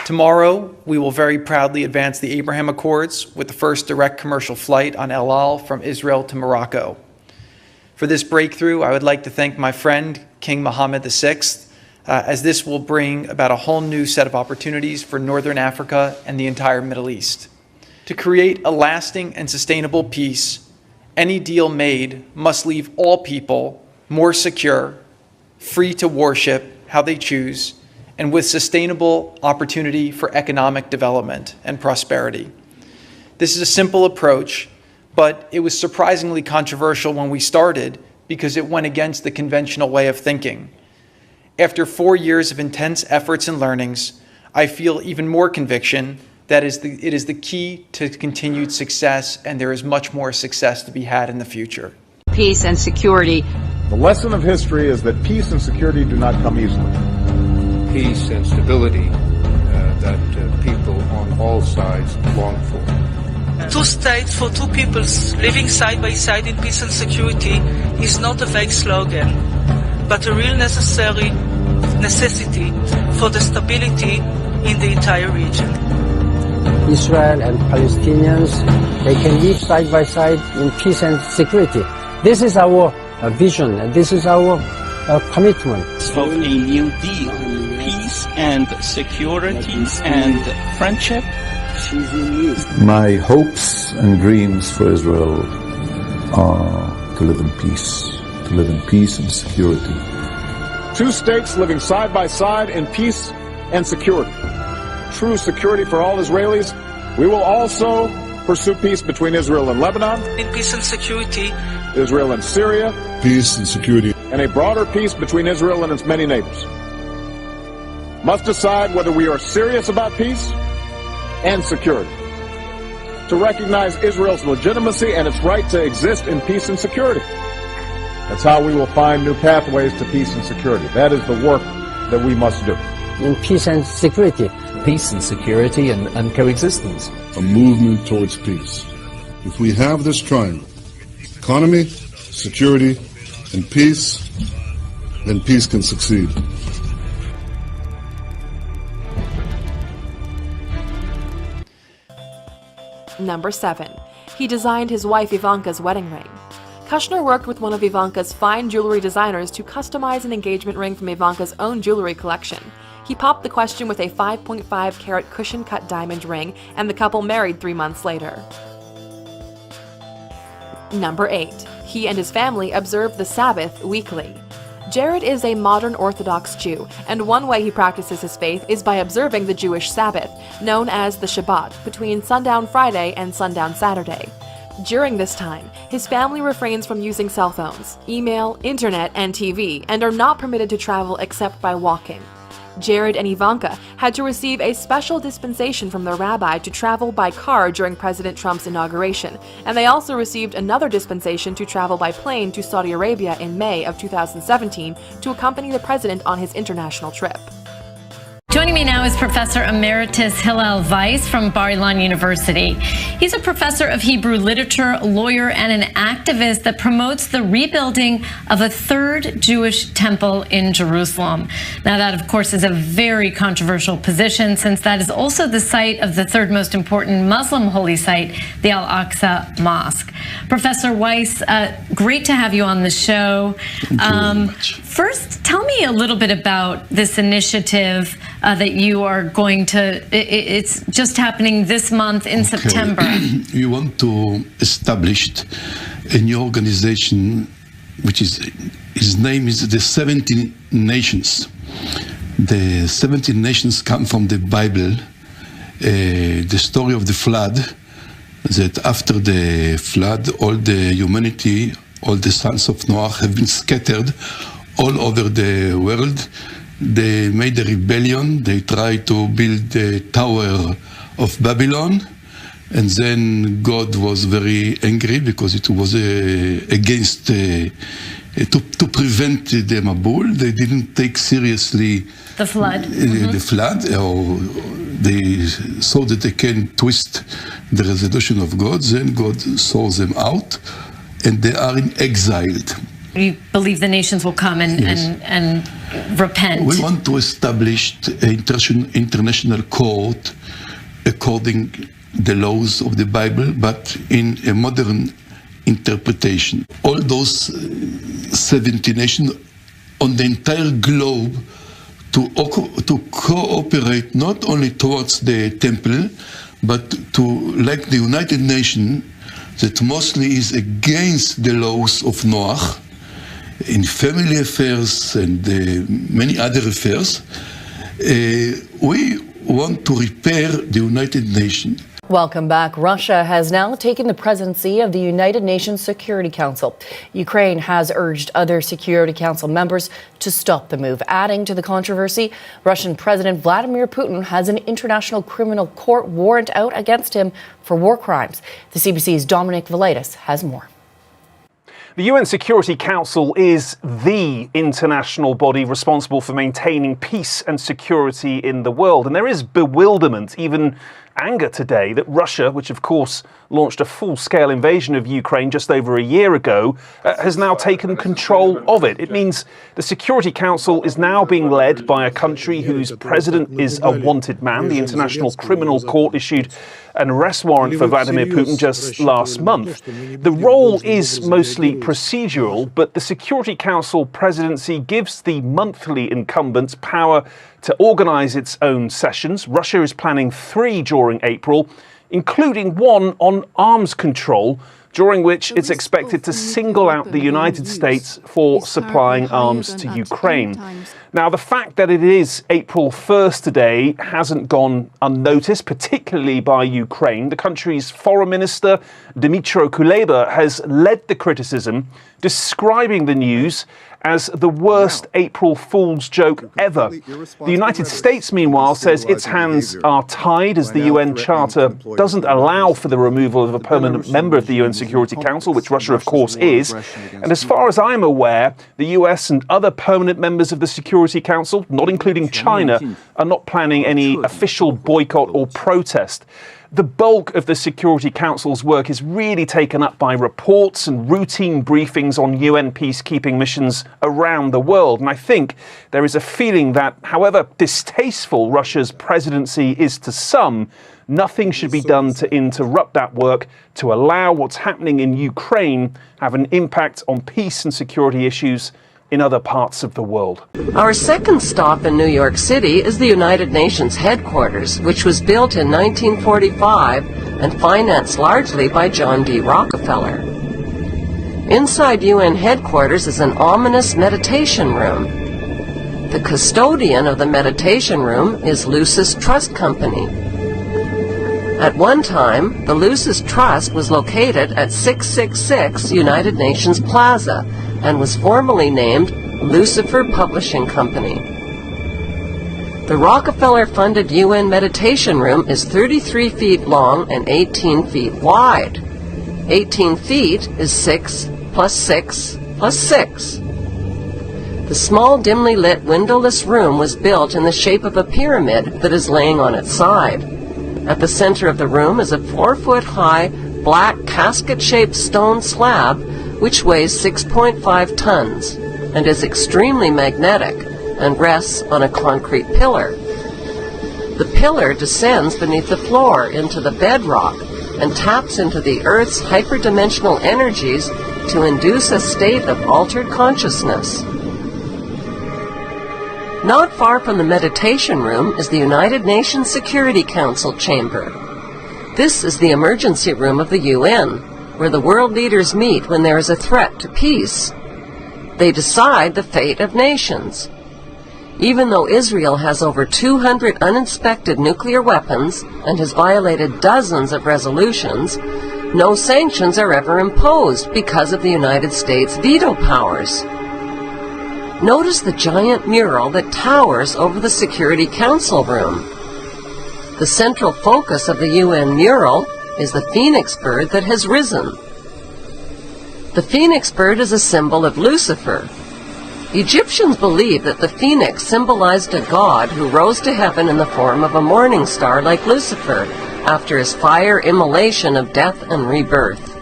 Tomorrow, we will very proudly advance the Abraham Accords with the first direct commercial flight on El Al from Israel to Morocco. For this breakthrough, I would like to thank my friend, King Mohammed VI, as this will bring about a whole new set of opportunities for Northern Africa and the entire Middle East. To create a lasting and sustainable peace, any deal made must leave all people more secure, free to worship how they choose, and with sustainable opportunity for economic development and prosperity. This is a simple approach, but it was surprisingly controversial when we started because it went against the conventional way of thinking. After 4 years of intense efforts and learnings, I feel even more conviction that it is the key to continued success, and there is much more success to be had in the future. Peace and security. The lesson of history is that peace and security do not come easily. Peace and stability that people on all sides long for. 2 states for 2 peoples living side by side in peace and security is not a vague slogan, but a real necessity for the stability in the entire region. Israel and Palestinians, they can live side by side in peace and security. This is our vision, and this is our commitment. Of a new deal, peace and security and friendship. My hopes and dreams for Israel are to live in peace and security. 2 states living side by side in peace and security. True security for all Israelis. We will also pursue peace between Israel and Lebanon. In peace and security. Israel and Syria. Peace and security. And a broader peace between Israel and its many neighbors. Must decide whether we are serious about peace and security. To recognize Israel's legitimacy and its right to exist in peace and security. That's how we will find new pathways to peace and security. That is the work that we must do. In peace and security. Peace and security and coexistence. A movement towards peace. If we have this triangle, economy, security, and peace, then peace can succeed. Number 7. He designed his wife Ivanka's wedding ring. Kushner worked with one of Ivanka's fine jewelry designers to customize an engagement ring from Ivanka's own jewelry collection. He popped the question with a 5.5 carat cushion-cut diamond ring, and the couple married 3 months later. Number 8. He and his family observe the Sabbath weekly. Jared is a modern Orthodox Jew, and one way he practices his faith is by observing the Jewish Sabbath, known as the Shabbat, between sundown Friday and sundown Saturday. During this time, his family refrains from using cell phones, email, internet, and TV, and are not permitted to travel except by walking. Jared and Ivanka had to receive a special dispensation from their rabbi to travel by car during President Trump's inauguration, and they also received another dispensation to travel by plane to Saudi Arabia in May of 2017 to accompany the president on his international trip. Joining me now is Professor Emeritus Hillel Weiss from Bar-Ilan University. He's a professor of Hebrew literature, lawyer, and an activist that promotes the rebuilding of a third Jewish temple in Jerusalem. Now, that, of course, is a very controversial position, since that is also the site of the third most important Muslim holy site, the Al-Aqsa Mosque. Professor Weiss, great to have you on the show. First, tell me a little bit about this initiative that you are going to, it's just happening this month in September. We want to establish a new organization, which is, its name is the 17 Nations. The 17 nations come from the Bible, the story of the flood, that after the flood, all the humanity, all the sons of Noah have been scattered all over the world. They made a rebellion. They tried to build the Tower of Babylon. And then God was very angry because it was against, to prevent the Mabul. They didn't take seriously the flood. The flood, or they saw that they can twist the resolution of God. Then God saw them out, and they are in exiled. You believe the nations will come and repent? We want to establish an international court according the laws of the Bible, but in a modern interpretation. All those 70 nations on the entire globe to cooperate not only towards the temple, but to, like the United Nations, that mostly is against the laws of Noah, in family affairs and many other affairs. We want to repair the United Nations. Welcome back. Russia has now taken the presidency of the United Nations Security Council. Ukraine has urged other Security Council members to stop the move. Adding to the controversy, Russian President Vladimir Putin has an international criminal court warrant out against him for war crimes. The CBC's Dominic Velitis has more. The UN Security Council is the international body responsible for maintaining peace and security in the world. And there is bewilderment, even anger today, that Russia, which of course launched a full-scale invasion of Ukraine just over a year ago, has now taken control of it. It means the Security Council is now being led by a country whose president is a wanted man. The International Criminal Court issued an arrest warrant for Vladimir Putin just last month. The role is mostly procedural, but the Security Council presidency gives the monthly incumbents power to organize its own sessions. Russia is planning 3 during April, including one on arms control, during which it's expected to single out the United States for supplying arms to Ukraine. Now, the fact that it is April 1st today hasn't gone unnoticed, particularly by Ukraine. The country's foreign minister, Dmytro Kuleba, has led the criticism, describing the news as the worst April Fool's joke ever. The United States, meanwhile, says its hands are tied as the UN Charter doesn't allow for the removal of a permanent member of the UN Security Council, which Russia, of course, is. And as far as I'm aware, the US and other permanent members of the Security Council, not including China, are not planning any official boycott or protest. The bulk of the Security Council's work is really taken up by reports and routine briefings on UN peacekeeping missions around the world. And I think there is a feeling that, however distasteful Russia's presidency is to some, nothing should be done to interrupt that work, to allow what's happening in Ukraine have an impact on peace and security issues in other parts of the world. Our second stop in New York City is the United Nations headquarters, which was built in 1945 and financed largely by John D. Rockefeller. Inside UN headquarters is an ominous meditation room. The custodian of the meditation room is Lucis Trust Company. At one time, the Lucis Trust was located at 666 United Nations Plaza and was formally named Lucifer Publishing Company. The Rockefeller-funded UN Meditation Room is 33 feet long and 18 feet wide. 18 feet is 6 plus 6 plus 6. The small, dimly lit, windowless room was built in the shape of a pyramid that is laying on its side. At the center of the room is a 4-foot-high, black, casket-shaped stone slab which weighs 6.5 tons and is extremely magnetic and rests on a concrete pillar. The pillar descends beneath the floor into the bedrock and taps into the Earth's hyperdimensional energies to induce a state of altered consciousness. Not far from the meditation room is the United Nations Security Council chamber. This is the emergency room of the UN, where the world leaders meet when there is a threat to peace. They decide the fate of nations. Even though Israel has over 200 uninspected nuclear weapons and has violated dozens of resolutions, no sanctions are ever imposed because of the United States' veto powers. Notice the giant mural that towers over the Security Council room. The central focus of the UN mural is the phoenix bird that has risen. The phoenix bird is a symbol of Lucifer. Egyptians believed that the phoenix symbolized a god who rose to heaven in the form of a morning star like Lucifer after his fire immolation of death and rebirth.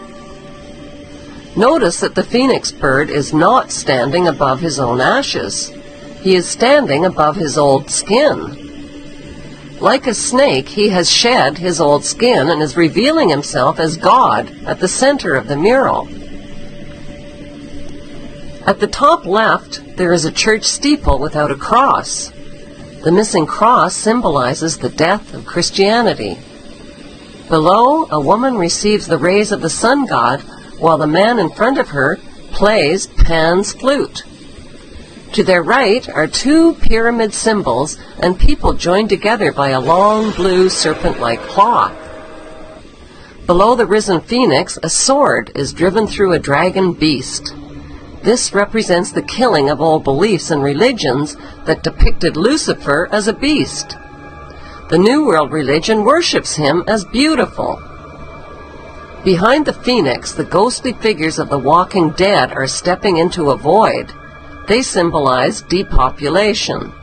Notice that the phoenix bird is not standing above his own ashes. He is standing above his old skin. Like a snake, he has shed his old skin and is revealing himself as God at the center of the mural. At the top left, there is a church steeple without a cross. The missing cross symbolizes the death of Christianity. Below, a woman receives the rays of the sun god, while the man in front of her plays Pan's flute. To their right are two pyramid symbols and people joined together by a long blue serpent-like claw. Below the risen phoenix, a sword is driven through a dragon beast. This represents the killing of old beliefs and religions that depicted Lucifer as a beast. The New World religion worships him as beautiful. Behind the phoenix, the ghostly figures of the walking dead are stepping into a void. They symbolize depopulation.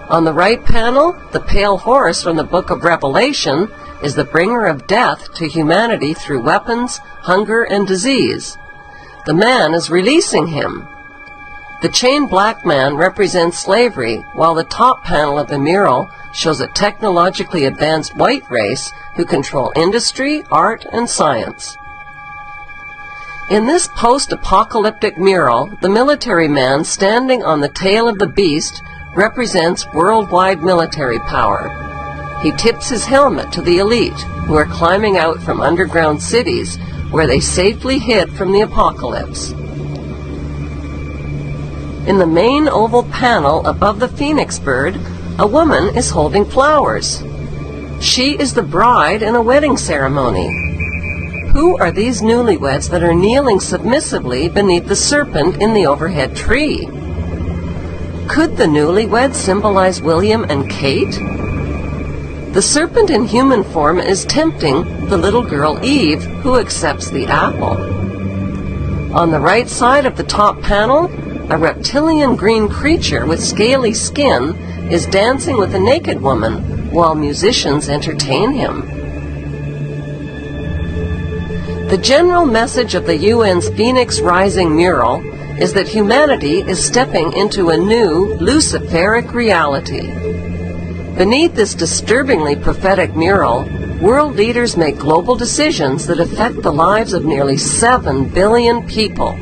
On the right panel, the pale horse from the book of Revelation is the bringer of death to humanity through weapons, hunger, and disease. The man is releasing him. The chained black man represents slavery, while the top panel of the mural shows a technologically advanced white race who control industry, art, and science. In this post-apocalyptic mural, the military man standing on the tail of the beast represents worldwide military power. He tips his helmet to the elite, who are climbing out from underground cities where they safely hid from the apocalypse. In the main oval panel above the phoenix bird, a woman is holding flowers. She is the bride in a wedding ceremony. Who are these newlyweds that are kneeling submissively beneath the serpent in the overhead tree? Could the newlyweds symbolize William and Kate? The serpent in human form is tempting the little girl Eve, who accepts the apple. On the right side of the top panel, a reptilian green creature with scaly skin is dancing with a naked woman while musicians entertain him. The general message of the UN's Phoenix Rising mural is that humanity is stepping into a new Luciferic reality. Beneath this disturbingly prophetic mural, world leaders make global decisions that affect the lives of nearly 7 billion people.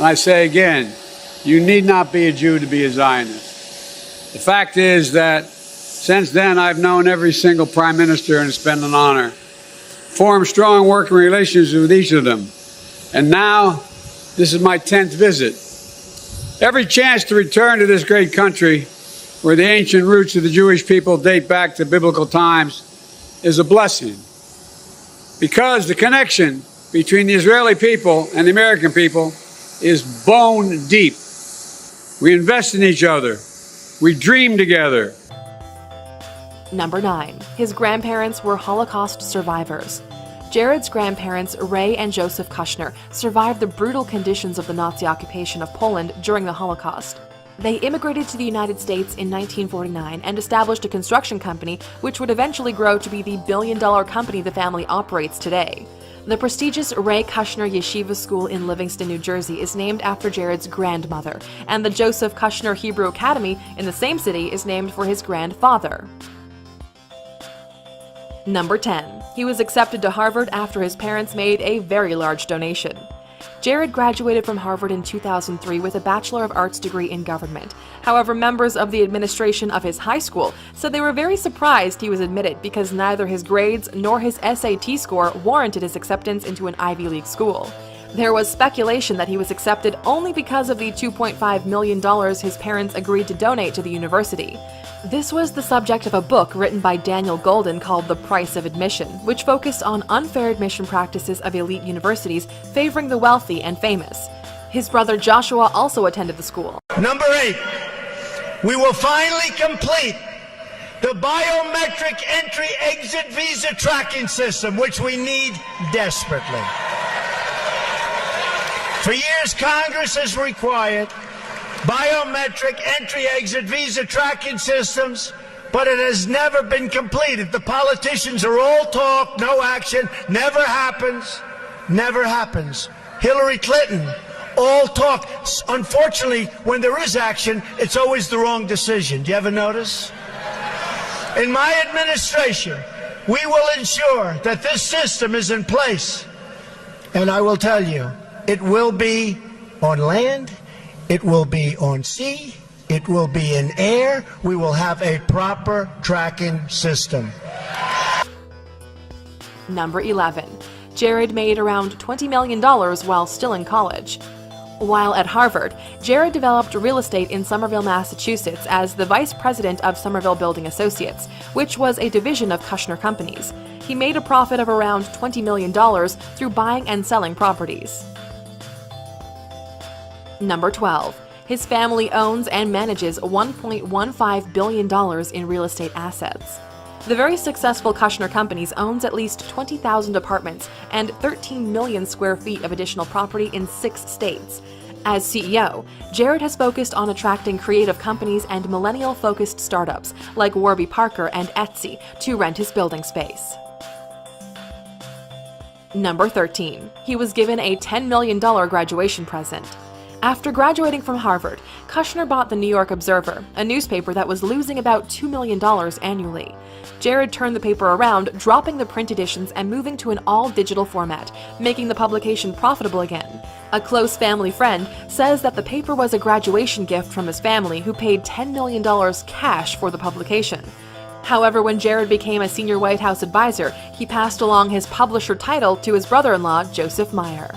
And I say again, you need not be a Jew to be a Zionist. The fact is that since then, I've known every single prime minister, and it's been an honor. Formed strong working relations with each of them. And now, this is my 10th visit. Every chance to return to this great country, where the ancient roots of the Jewish people date back to biblical times, is a blessing. Because the connection between the Israeli people and the American people is bone deep. We invest in each other. We dream together. Number 9. His grandparents were Holocaust survivors. Jared's grandparents, Ray and Joseph Kushner, survived the brutal conditions of the Nazi occupation of Poland during the Holocaust. They immigrated to the United States in 1949 and established a construction company which would eventually grow to be the billion-dollar company the family operates today. The prestigious Ray Kushner Yeshiva School in Livingston, New Jersey is named after Jared's grandmother, and the Joseph Kushner Hebrew Academy in the same city is named for his grandfather. Number 10. He was accepted to Harvard after his parents made a very large donation. Jared graduated from Harvard in 2003 with a Bachelor of Arts degree in government. However, members of the administration of his high school said they were very surprised he was admitted because neither his grades nor his SAT score warranted his acceptance into an Ivy League school. There was speculation that he was accepted only because of the $2.5 million his parents agreed to donate to the university. This was the subject of a book written by Daniel Golden called The Price of Admission, which focused on unfair admission practices of elite universities favoring the wealthy and famous. His brother Joshua also attended the school. Number 8, we will finally complete the biometric entry-exit visa tracking system, which we need desperately. For years, Congress has required biometric entry-exit visa tracking systems, but it has never been completed. The politicians are all talk, no action, never happens, never happens. Hillary Clinton, all talk. Unfortunately, when there is action, it's always the wrong decision. Do you ever notice? In my administration, we will ensure that this system is in place. And I will tell you, it will be on land, it will be on sea, it will be in air. We will have a proper tracking system. Number 11. Jared made around $20 million while still in college. While at Harvard, Jared developed real estate in Somerville, Massachusetts as the vice president of Somerville Building Associates, which was a division of Kushner Companies. He made a profit of around $20 million through buying and selling properties. Number 12. His family owns and manages $1.15 billion in real estate assets. The very successful Kushner Companies owns at least 20,000 apartments and 13 million square feet of additional property in 6 states. As CEO, Jared has focused on attracting creative companies and millennial-focused startups like Warby Parker and Etsy to rent his building space. Number 13. He was given a $10 million graduation present. After graduating from Harvard, Kushner bought the New York Observer, a newspaper that was losing about $2 million annually. Jared turned the paper around, dropping the print editions and moving to an all-digital format, making the publication profitable again. A close family friend says that the paper was a graduation gift from his family, who paid $10 million cash for the publication. However, when Jared became a senior White House advisor, he passed along his publisher title to his brother-in-law, Joseph Meyer.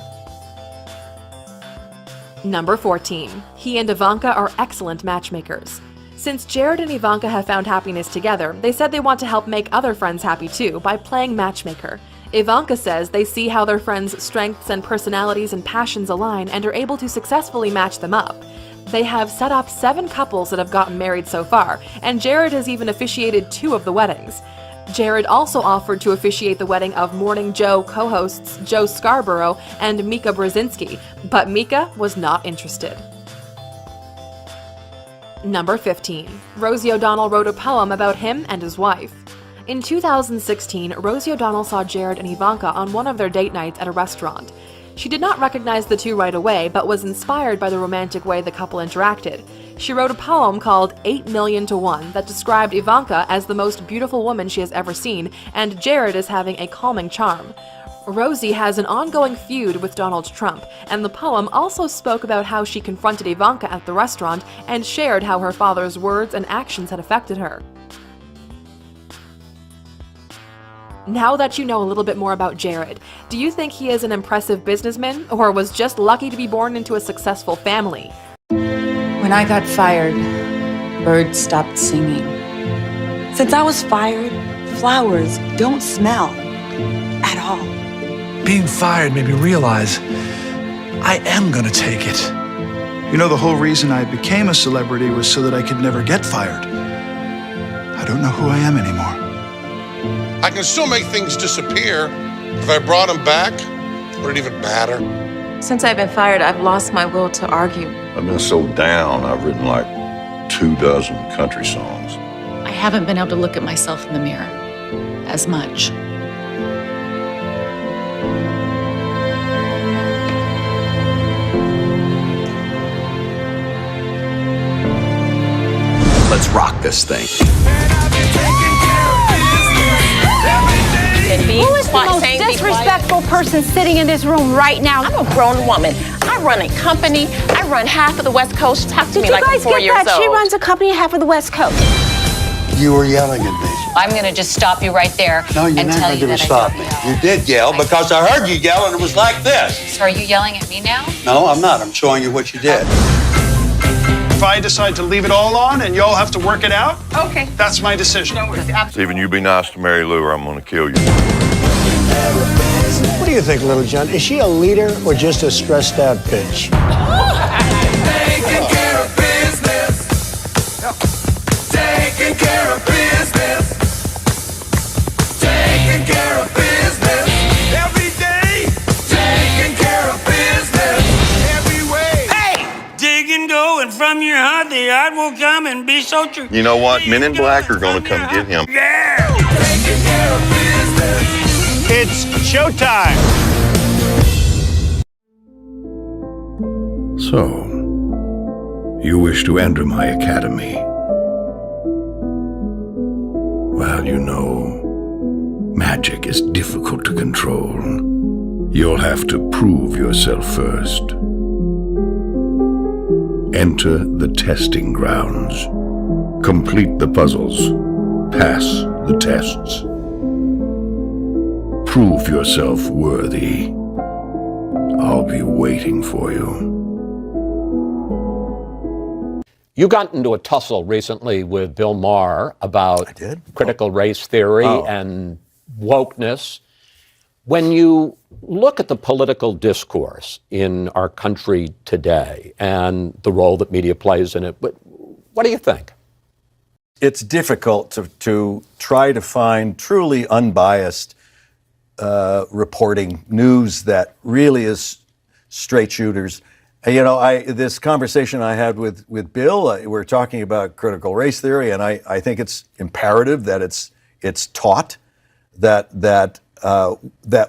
Number 14. He and Ivanka are excellent matchmakers. Since Jared and Ivanka have found happiness together, they said they want to help make other friends happy too by playing matchmaker. Ivanka says they see how their friends' strengths and personalities and passions align and are able to successfully match them up. They have set up 7 couples that have gotten married so far, and Jared has even officiated 2 of the weddings. Jared also offered to officiate the wedding of Morning Joe co-hosts Joe Scarborough and Mika Brzezinski, but Mika was not interested. Number 15. Rosie O'Donnell wrote a poem about him and his wife. In 2016, Rosie O'Donnell saw Jared and Ivanka on one of their date nights at a restaurant. She did not recognize the two right away, but was inspired by the romantic way the couple interacted. She wrote a poem called 8 Million to 1 that described Ivanka as the most beautiful woman she has ever seen, and Jared as having a calming charm. Rosie has an ongoing feud with Donald Trump, and the poem also spoke about how she confronted Ivanka at the restaurant and shared how her father's words and actions had affected her. Now that you know a little bit more about Jared, do you think he is an impressive businessman or was just lucky to be born into a successful family? When I got fired, birds stopped singing. Since I was fired, flowers don't smell at all. Being fired made me realize I am gonna take it. You know, the whole reason I became a celebrity was so that I could never get fired. I don't know who I am anymore. I can still make things disappear. If I brought them back, would it even matter? Since I've been fired, I've lost my will to argue. I've been so down, I've written like 24 country songs. I haven't been able to look at myself in the mirror as much. Let's rock this thing. Who is the most disrespectful person sitting in this room right now? I'm a grown woman. I run a company. I run half of the West Coast. Talk to me like I'm 4 years old. Did you guys get that? She runs a company half of the West Coast. You were yelling at me. I'm going to just stop you right there No, you're and not tell going you to that stop I me. don't yell. You did yell because I heard you yell and it was like this. So are you yelling at me now? No, I'm not. I'm showing you what you did. If I decide to leave it all on and y'all have to work it out, Okay. that's my decision. Stephen, you be nice to Mary Lou or I'm going to kill you. What do you think, Little John? Is she a leader or just a stressed out bitch? Taking care of business. Taking care of business. Taking care of business. Every day. Taking care of business. Every way. Hey! Digging going from your heart, the art will come and be so true. You know what? Men in Black are going to come get him. Yeah! Taking care of business. It's showtime. So, you wish to enter my academy? Well, you know, magic is difficult to control. You'll have to prove yourself first. Enter the testing grounds. Complete the puzzles. Pass the tests. Prove yourself worthy. I'll be waiting for you. You got into a tussle recently with Bill Maher about critical race theory and wokeness. When you look at the political discourse in our country today and the role that media plays in it, what do you think? It's difficult to try to find truly unbiased reporting, news that really is straight shooters. You know, this conversation I had with Bill, we're talking about critical race theory, and I think it's imperative that it's taught, that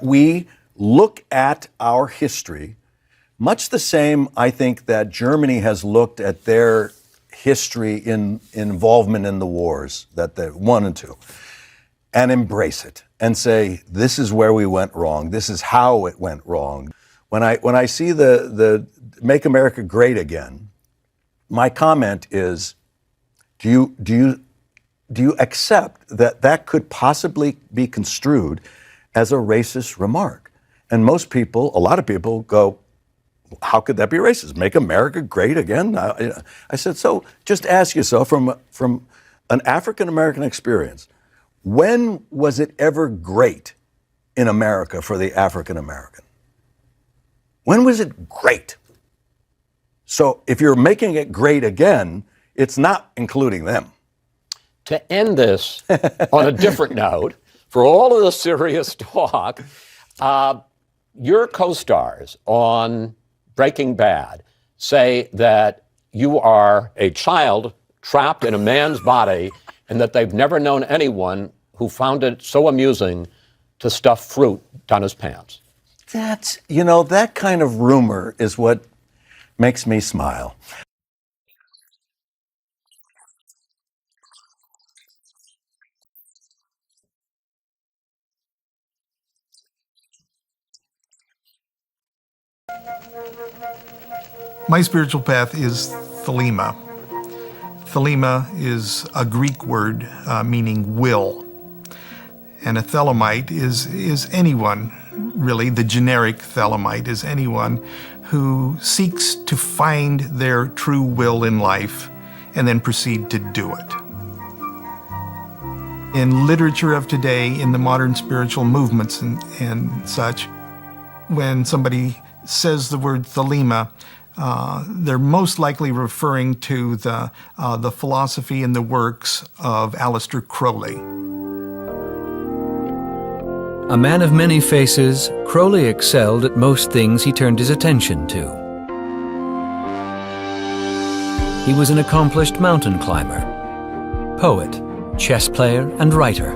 we look at our history, much the same, I think, that Germany has looked at their history in involvement in the wars, that they 1 and 2, and embrace it and say, this is where we went wrong. This is how it went wrong. When I see the Make America Great Again, my comment is, do you accept that could possibly be construed as a racist remark? And most people, a lot of people go, how could that be racist? Make America great again? I said, so just ask yourself from an African-American experience, when was it ever great in America for the African-American? When was it great? So if you're making it great again, it's not including them. To end this on a different note, for all of the serious talk, your co-stars on Breaking Bad say that you are a child trapped in a man's body and that they've never known anyone who found it so amusing to stuff fruit down his pants. That kind of rumor is what makes me smile. My spiritual path is thelema. Thelema is a Greek word meaning will. And a thelemite is anyone, really, the generic thelemite is anyone who seeks to find their true will in life and then proceed to do it. In literature of today, in the modern spiritual movements and such, when somebody says the word thelema, they're most likely referring to the philosophy and the works of Aleister Crowley. A man of many faces, Crowley excelled at most things he turned his attention to. He was an accomplished mountain climber, poet, chess player, and writer.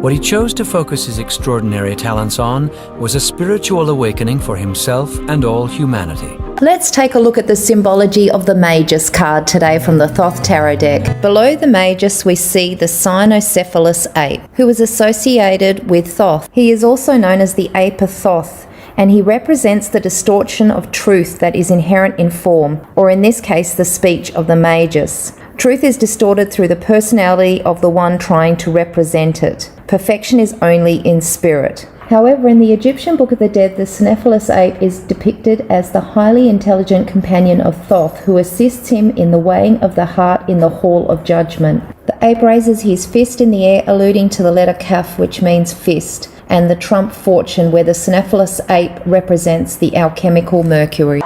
What he chose to focus his extraordinary talents on was a spiritual awakening for himself and all humanity. Let's take a look at the symbology of the Magus card today from the Thoth Tarot deck. Below the Magus we see the cynocephalous ape, who is associated with Thoth. He is also known as the ape of Thoth, and he represents the distortion of truth that is inherent in form, or in this case the speech of the Magus. Truth is distorted through the personality of the one trying to represent it. Perfection is only in spirit. However, in the Egyptian Book of the Dead, the Cynocephalous ape is depicted as the highly intelligent companion of Thoth, who assists him in the weighing of the heart in the Hall of Judgment. The ape raises his fist in the air, alluding to the letter Kaf, which means fist, and the trump fortune, where the Cynocephalous ape represents the alchemical Mercury.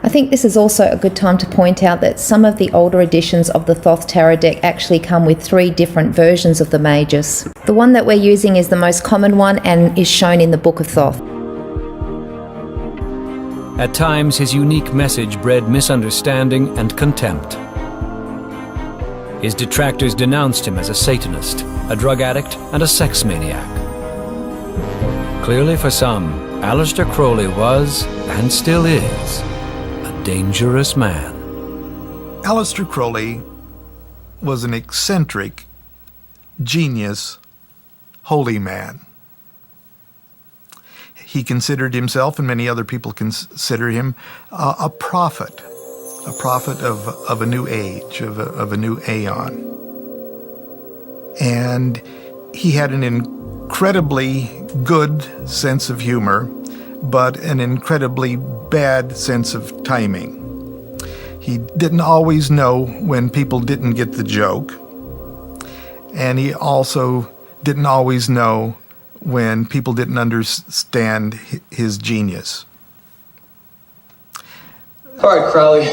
I think this is also a good time to point out that some of the older editions of the Thoth Tarot deck actually come with 3 different versions of the Magus. The one that we're using is the most common one and is shown in the Book of Thoth. At times, his unique message bred misunderstanding and contempt. His detractors denounced him as a Satanist, a drug addict, and a sex maniac. Clearly for some, Aleister Crowley was, and still is, dangerous man. Aleister Crowley was an eccentric, genius, holy man. He considered himself, and many other people consider him, a prophet of a new age, of a new aeon. And he had an incredibly good sense of humor, but an incredibly bad sense of timing. He didn't always know when people didn't get the joke, and he also didn't always know when people didn't understand his genius. All right, Crowley,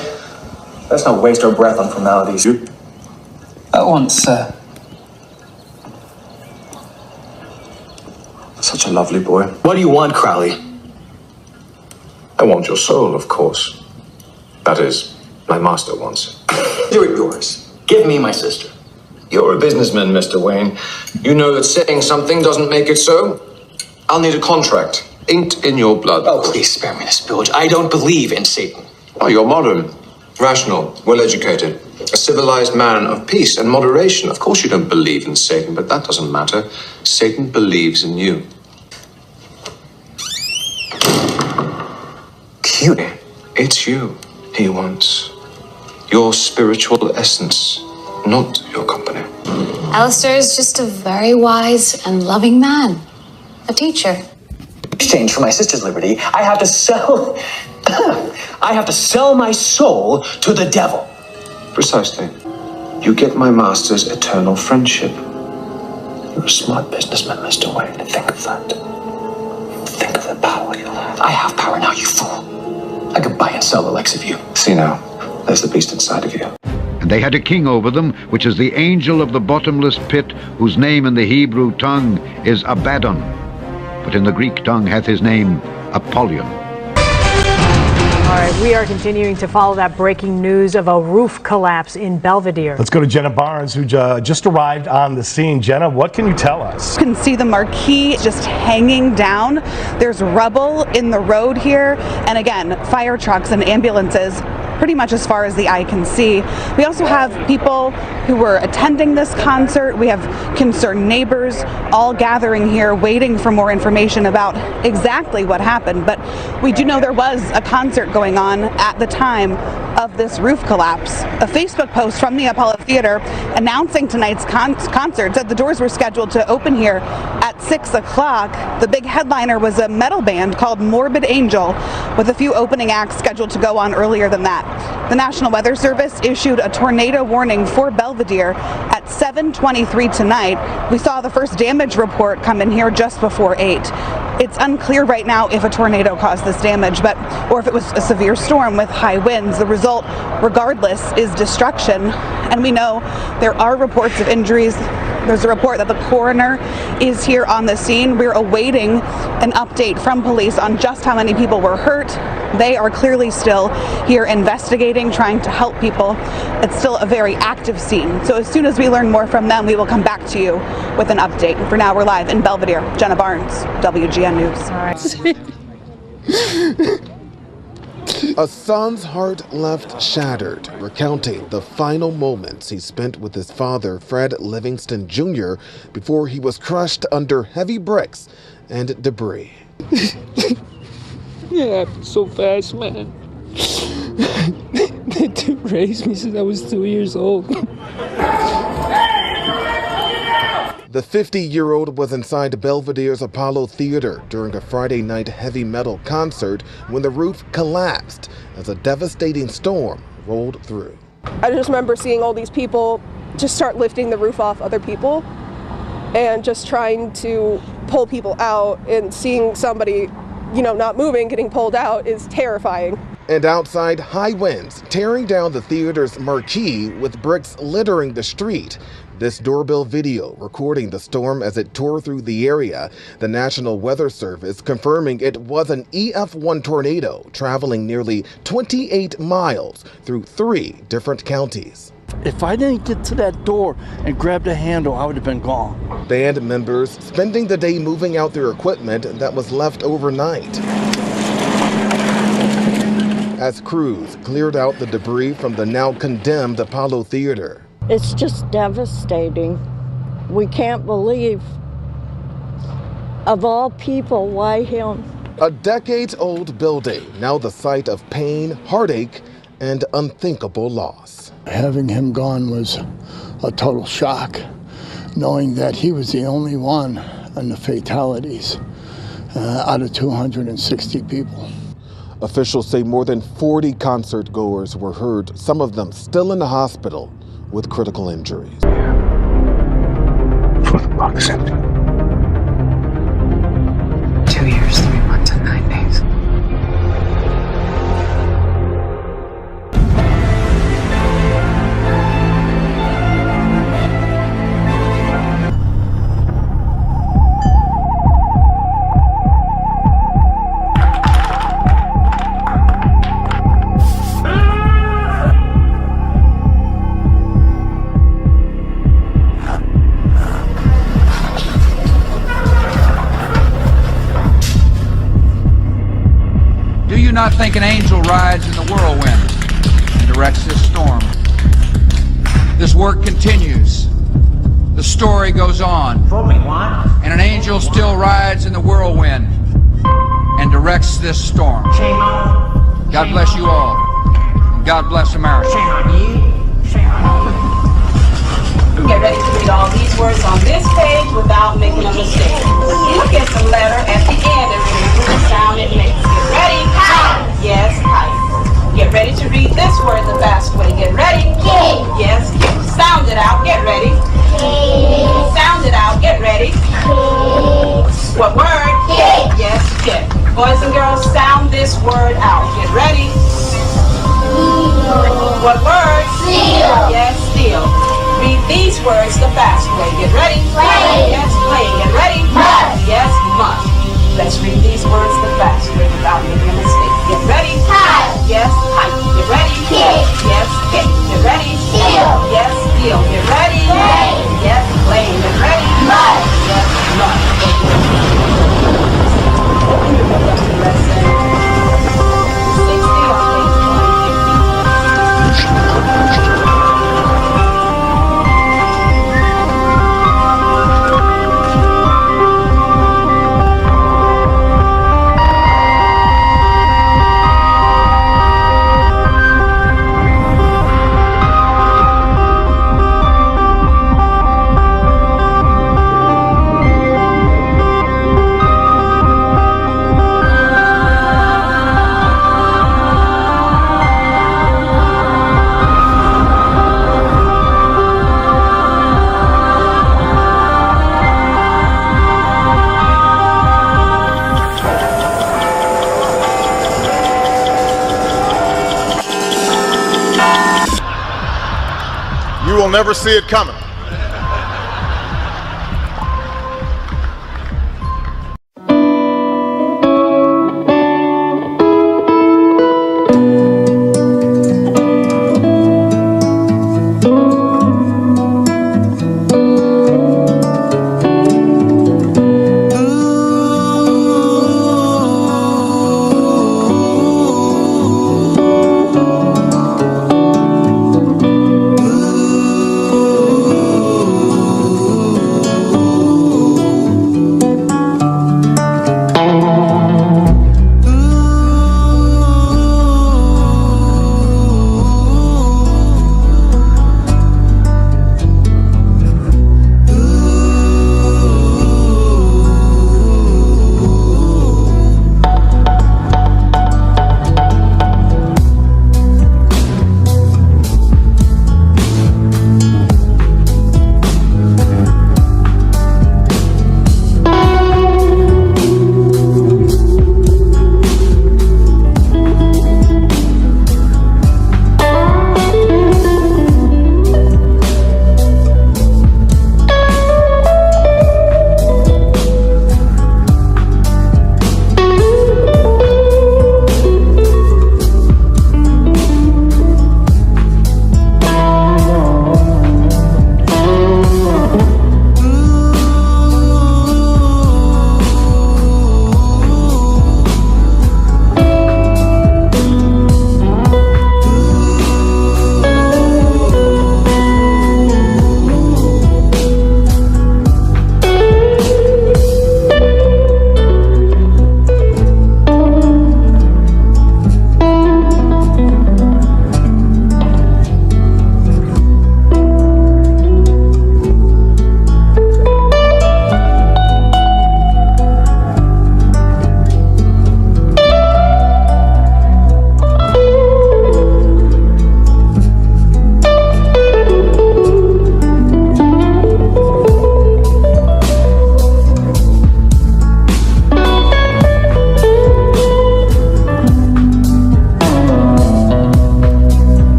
let's not waste our breath on formalities. At once, sir. Such a lovely boy. What do you want, Crowley? I want your soul, of course. That is, my master wants it. Do it yours. Give me my sister. You're a businessman, Mr. Wayne. You know that saying something doesn't make it so. I'll need a contract, inked in your blood. Oh, please spare me this spillage. I don't believe in Satan. Oh, you're modern, rational, well-educated, a civilized man of peace and moderation. Of course you don't believe in Satan, but that doesn't matter. Satan believes in you. Cute. It's you he wants. Your spiritual essence, not your company. Aleister is just a very wise and loving man. A teacher. In exchange for my sister's liberty, I have to sell... I have to sell my soul to the devil. Precisely. You get my master's eternal friendship. You're a smart businessman, Mr. Wayne. Think of that. Think of the power you'll have. I have power now, you fool. I could buy and sell the likes of you. See now, there's the beast inside of you. And they had a king over them, which is the angel of the bottomless pit, whose name in the Hebrew tongue is Abaddon, but in the Greek tongue hath his name Apollyon. All right, we are continuing to follow that breaking news of a roof collapse in Belvedere. Let's go to Jenna Barnes, who just arrived on the scene. Jenna, what can you tell us? You can see the marquee just hanging down. There's rubble in the road here. And again, fire trucks and ambulances pretty much as far as the eye can see. We also have people who were attending this concert. We have concerned neighbors all gathering here waiting for more information about exactly what happened. But we do know there was a concert going on at the time of this roof collapse. A Facebook post from the Apollo Theater announcing tonight's concert said the doors were scheduled to open here at 6 o'clock. The big headliner was a metal band called Morbid Angel, with a few opening acts scheduled to go on earlier than that. The National Weather Service issued a tornado warning for Belvedere at 7:23 tonight. We saw the first damage report come in here just before 8. It's unclear right now if a tornado caused this damage, or if it was a severe storm with high winds. The result, regardless, is destruction. And we know there are reports of injuries. There's a report that the coroner is here on the scene. We're awaiting an update from police on just how many people were hurt. They are clearly still here investigating, trying to help people. It's still a very active scene. So as soon as we learn more from them, we will come back to you with an update. For now, we're live in Belvedere. Jenna Barnes, WGN News. A son's heart left shattered, recounting the final moments he spent with his father, Fred Livingston Jr., before he was crushed under heavy bricks and debris. Yeah, it happened so fast, man. They did raise me since I was 2 years old. The 50-year-old was inside Belvedere's Apollo Theater during a Friday night heavy metal concert when the roof collapsed as a devastating storm rolled through. I just remember seeing all these people just start lifting the roof off other people and just trying to pull people out, and seeing somebody, not moving, getting pulled out is terrifying. And outside, high winds tearing down the theater's marquee with bricks littering the street. This doorbell video recording the storm as it tore through the area. The National Weather Service confirming it was an EF1 tornado traveling nearly 28 miles through 3 different counties. If I didn't get to that door and grab the handle, I would have been gone. Band members spending the day moving out their equipment that was left overnight, as crews cleared out the debris from the now condemned Apollo Theater. It's just devastating. We can't believe, of all people, why him? A decades-old building, now the site of pain, heartache, and unthinkable loss. Having him gone was a total shock, knowing that he was the only one in the fatalities out of 260 people. Officials say more than 40 concert goers were hurt, some of them still in the hospital with critical injuries. For the box empty. 2 years, 3 months, and 9 days. Not think an angel rides in the whirlwind and directs this storm. This work continues. The story goes on. And an angel still rides in the whirlwind and directs this storm. God bless you all. And God bless America. Get ready to read all these words on this page without making a mistake. Look at the letter at the end and remember the sound it makes. Get ready. Kite. Yes, kite. Get ready to read this word the fast way. Get ready. Kid. Yes, kid. Sound it out. Get ready. Kid. Sound it out. Get ready. Kid. What word? Kid. Yes, kid. Boys and girls, sound this word out. Get ready. What word? Steal. Yes, steal. Read these words the fast way. Get ready. Play. Yes, play. Get ready. Must. Yes, must. Let's read these words the fast way without making a mistake. Get ready. Kite. don't never see it coming.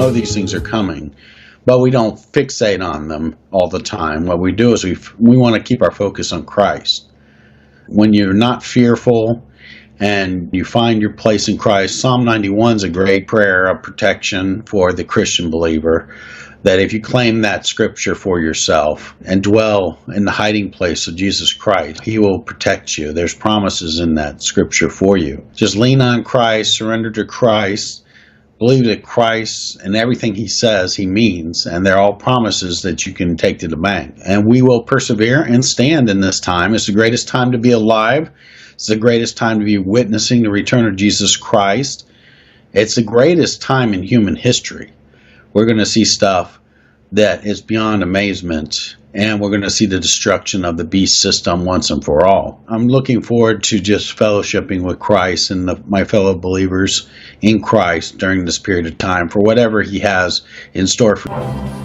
know these things are coming, but we don't fixate on them all the time. What we do is we want to keep our focus on Christ. When you're not fearful and you find your place in Christ, Psalm 91 is a great prayer of protection for the Christian believer, that if you claim that scripture for yourself and dwell in the hiding place of Jesus Christ, he will protect you. There's promises in that scripture for you. Just lean on Christ, surrender to Christ, believe that Christ and everything he says he means, and they're all promises that you can take to the bank. And we will persevere and stand in this time. It's the greatest time to be alive. It's the greatest time to be witnessing the return of Jesus Christ. It's the greatest time in human history. We're going to see stuff that is beyond amazement, and we're going to see the destruction of the beast system once and for all. I'm looking forward to just fellowshipping with Christ and my fellow believers in Christ during this period of time for whatever he has in store for me.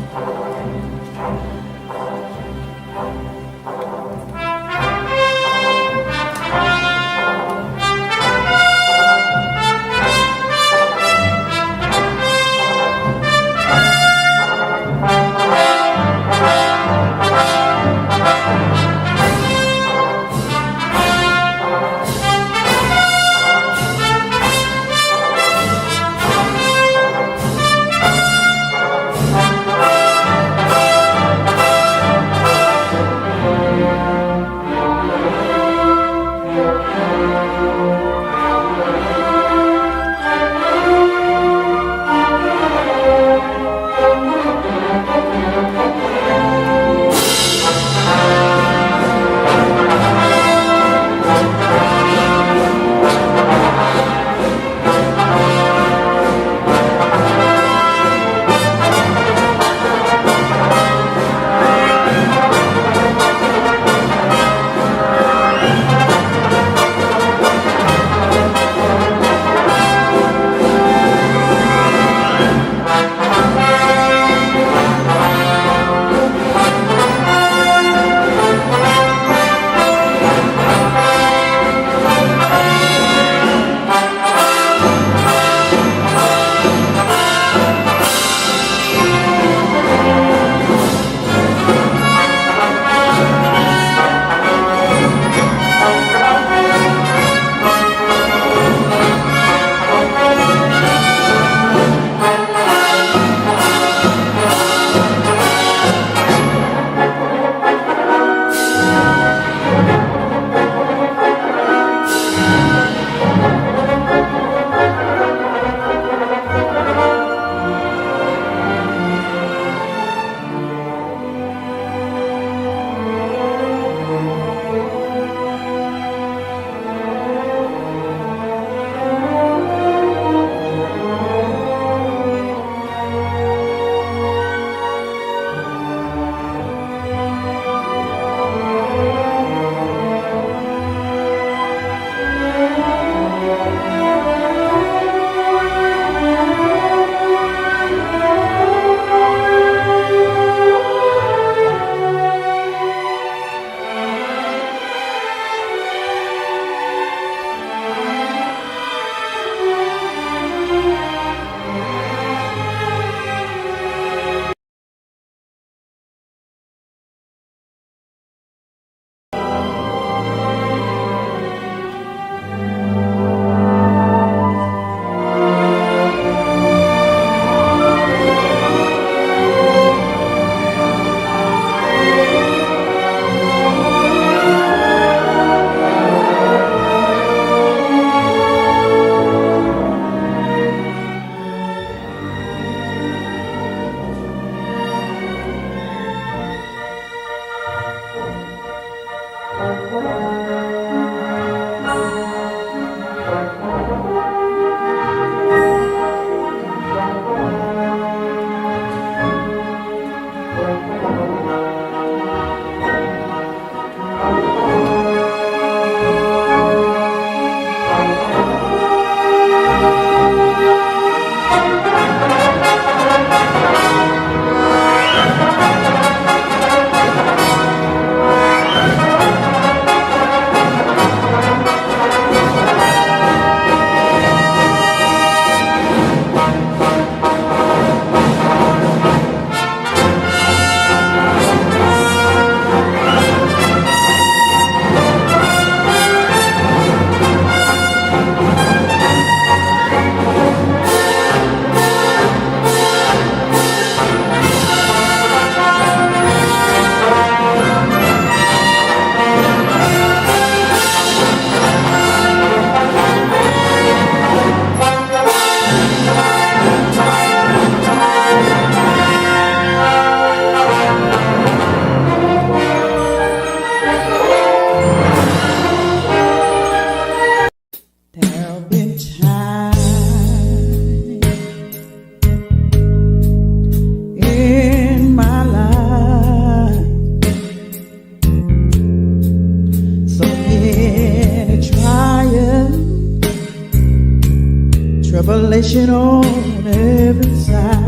tribulation on every side,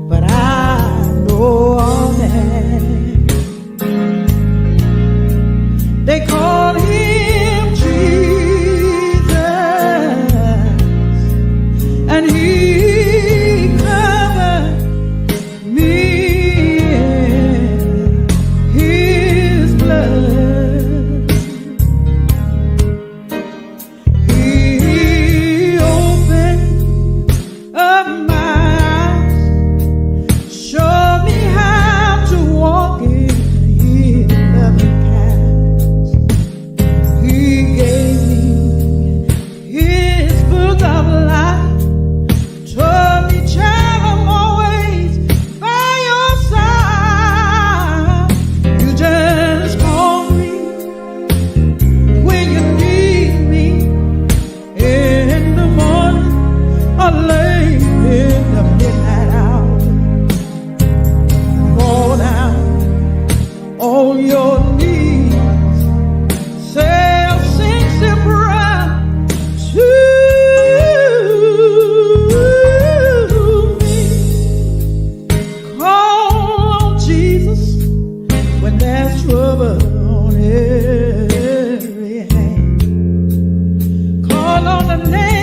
but I know all that. They call him Jesus, and he covered me in his blood. He opened up my eyes, showed me how to walk in his loving kindness. He gave me his book of life, told me, child, I'm always by your side. You just call me when you need me, in the morning or late in the midnight hour. Fall down on your knees, say a sincere prayer to me. Call on Jesus when there's trouble on every hand. Call on the name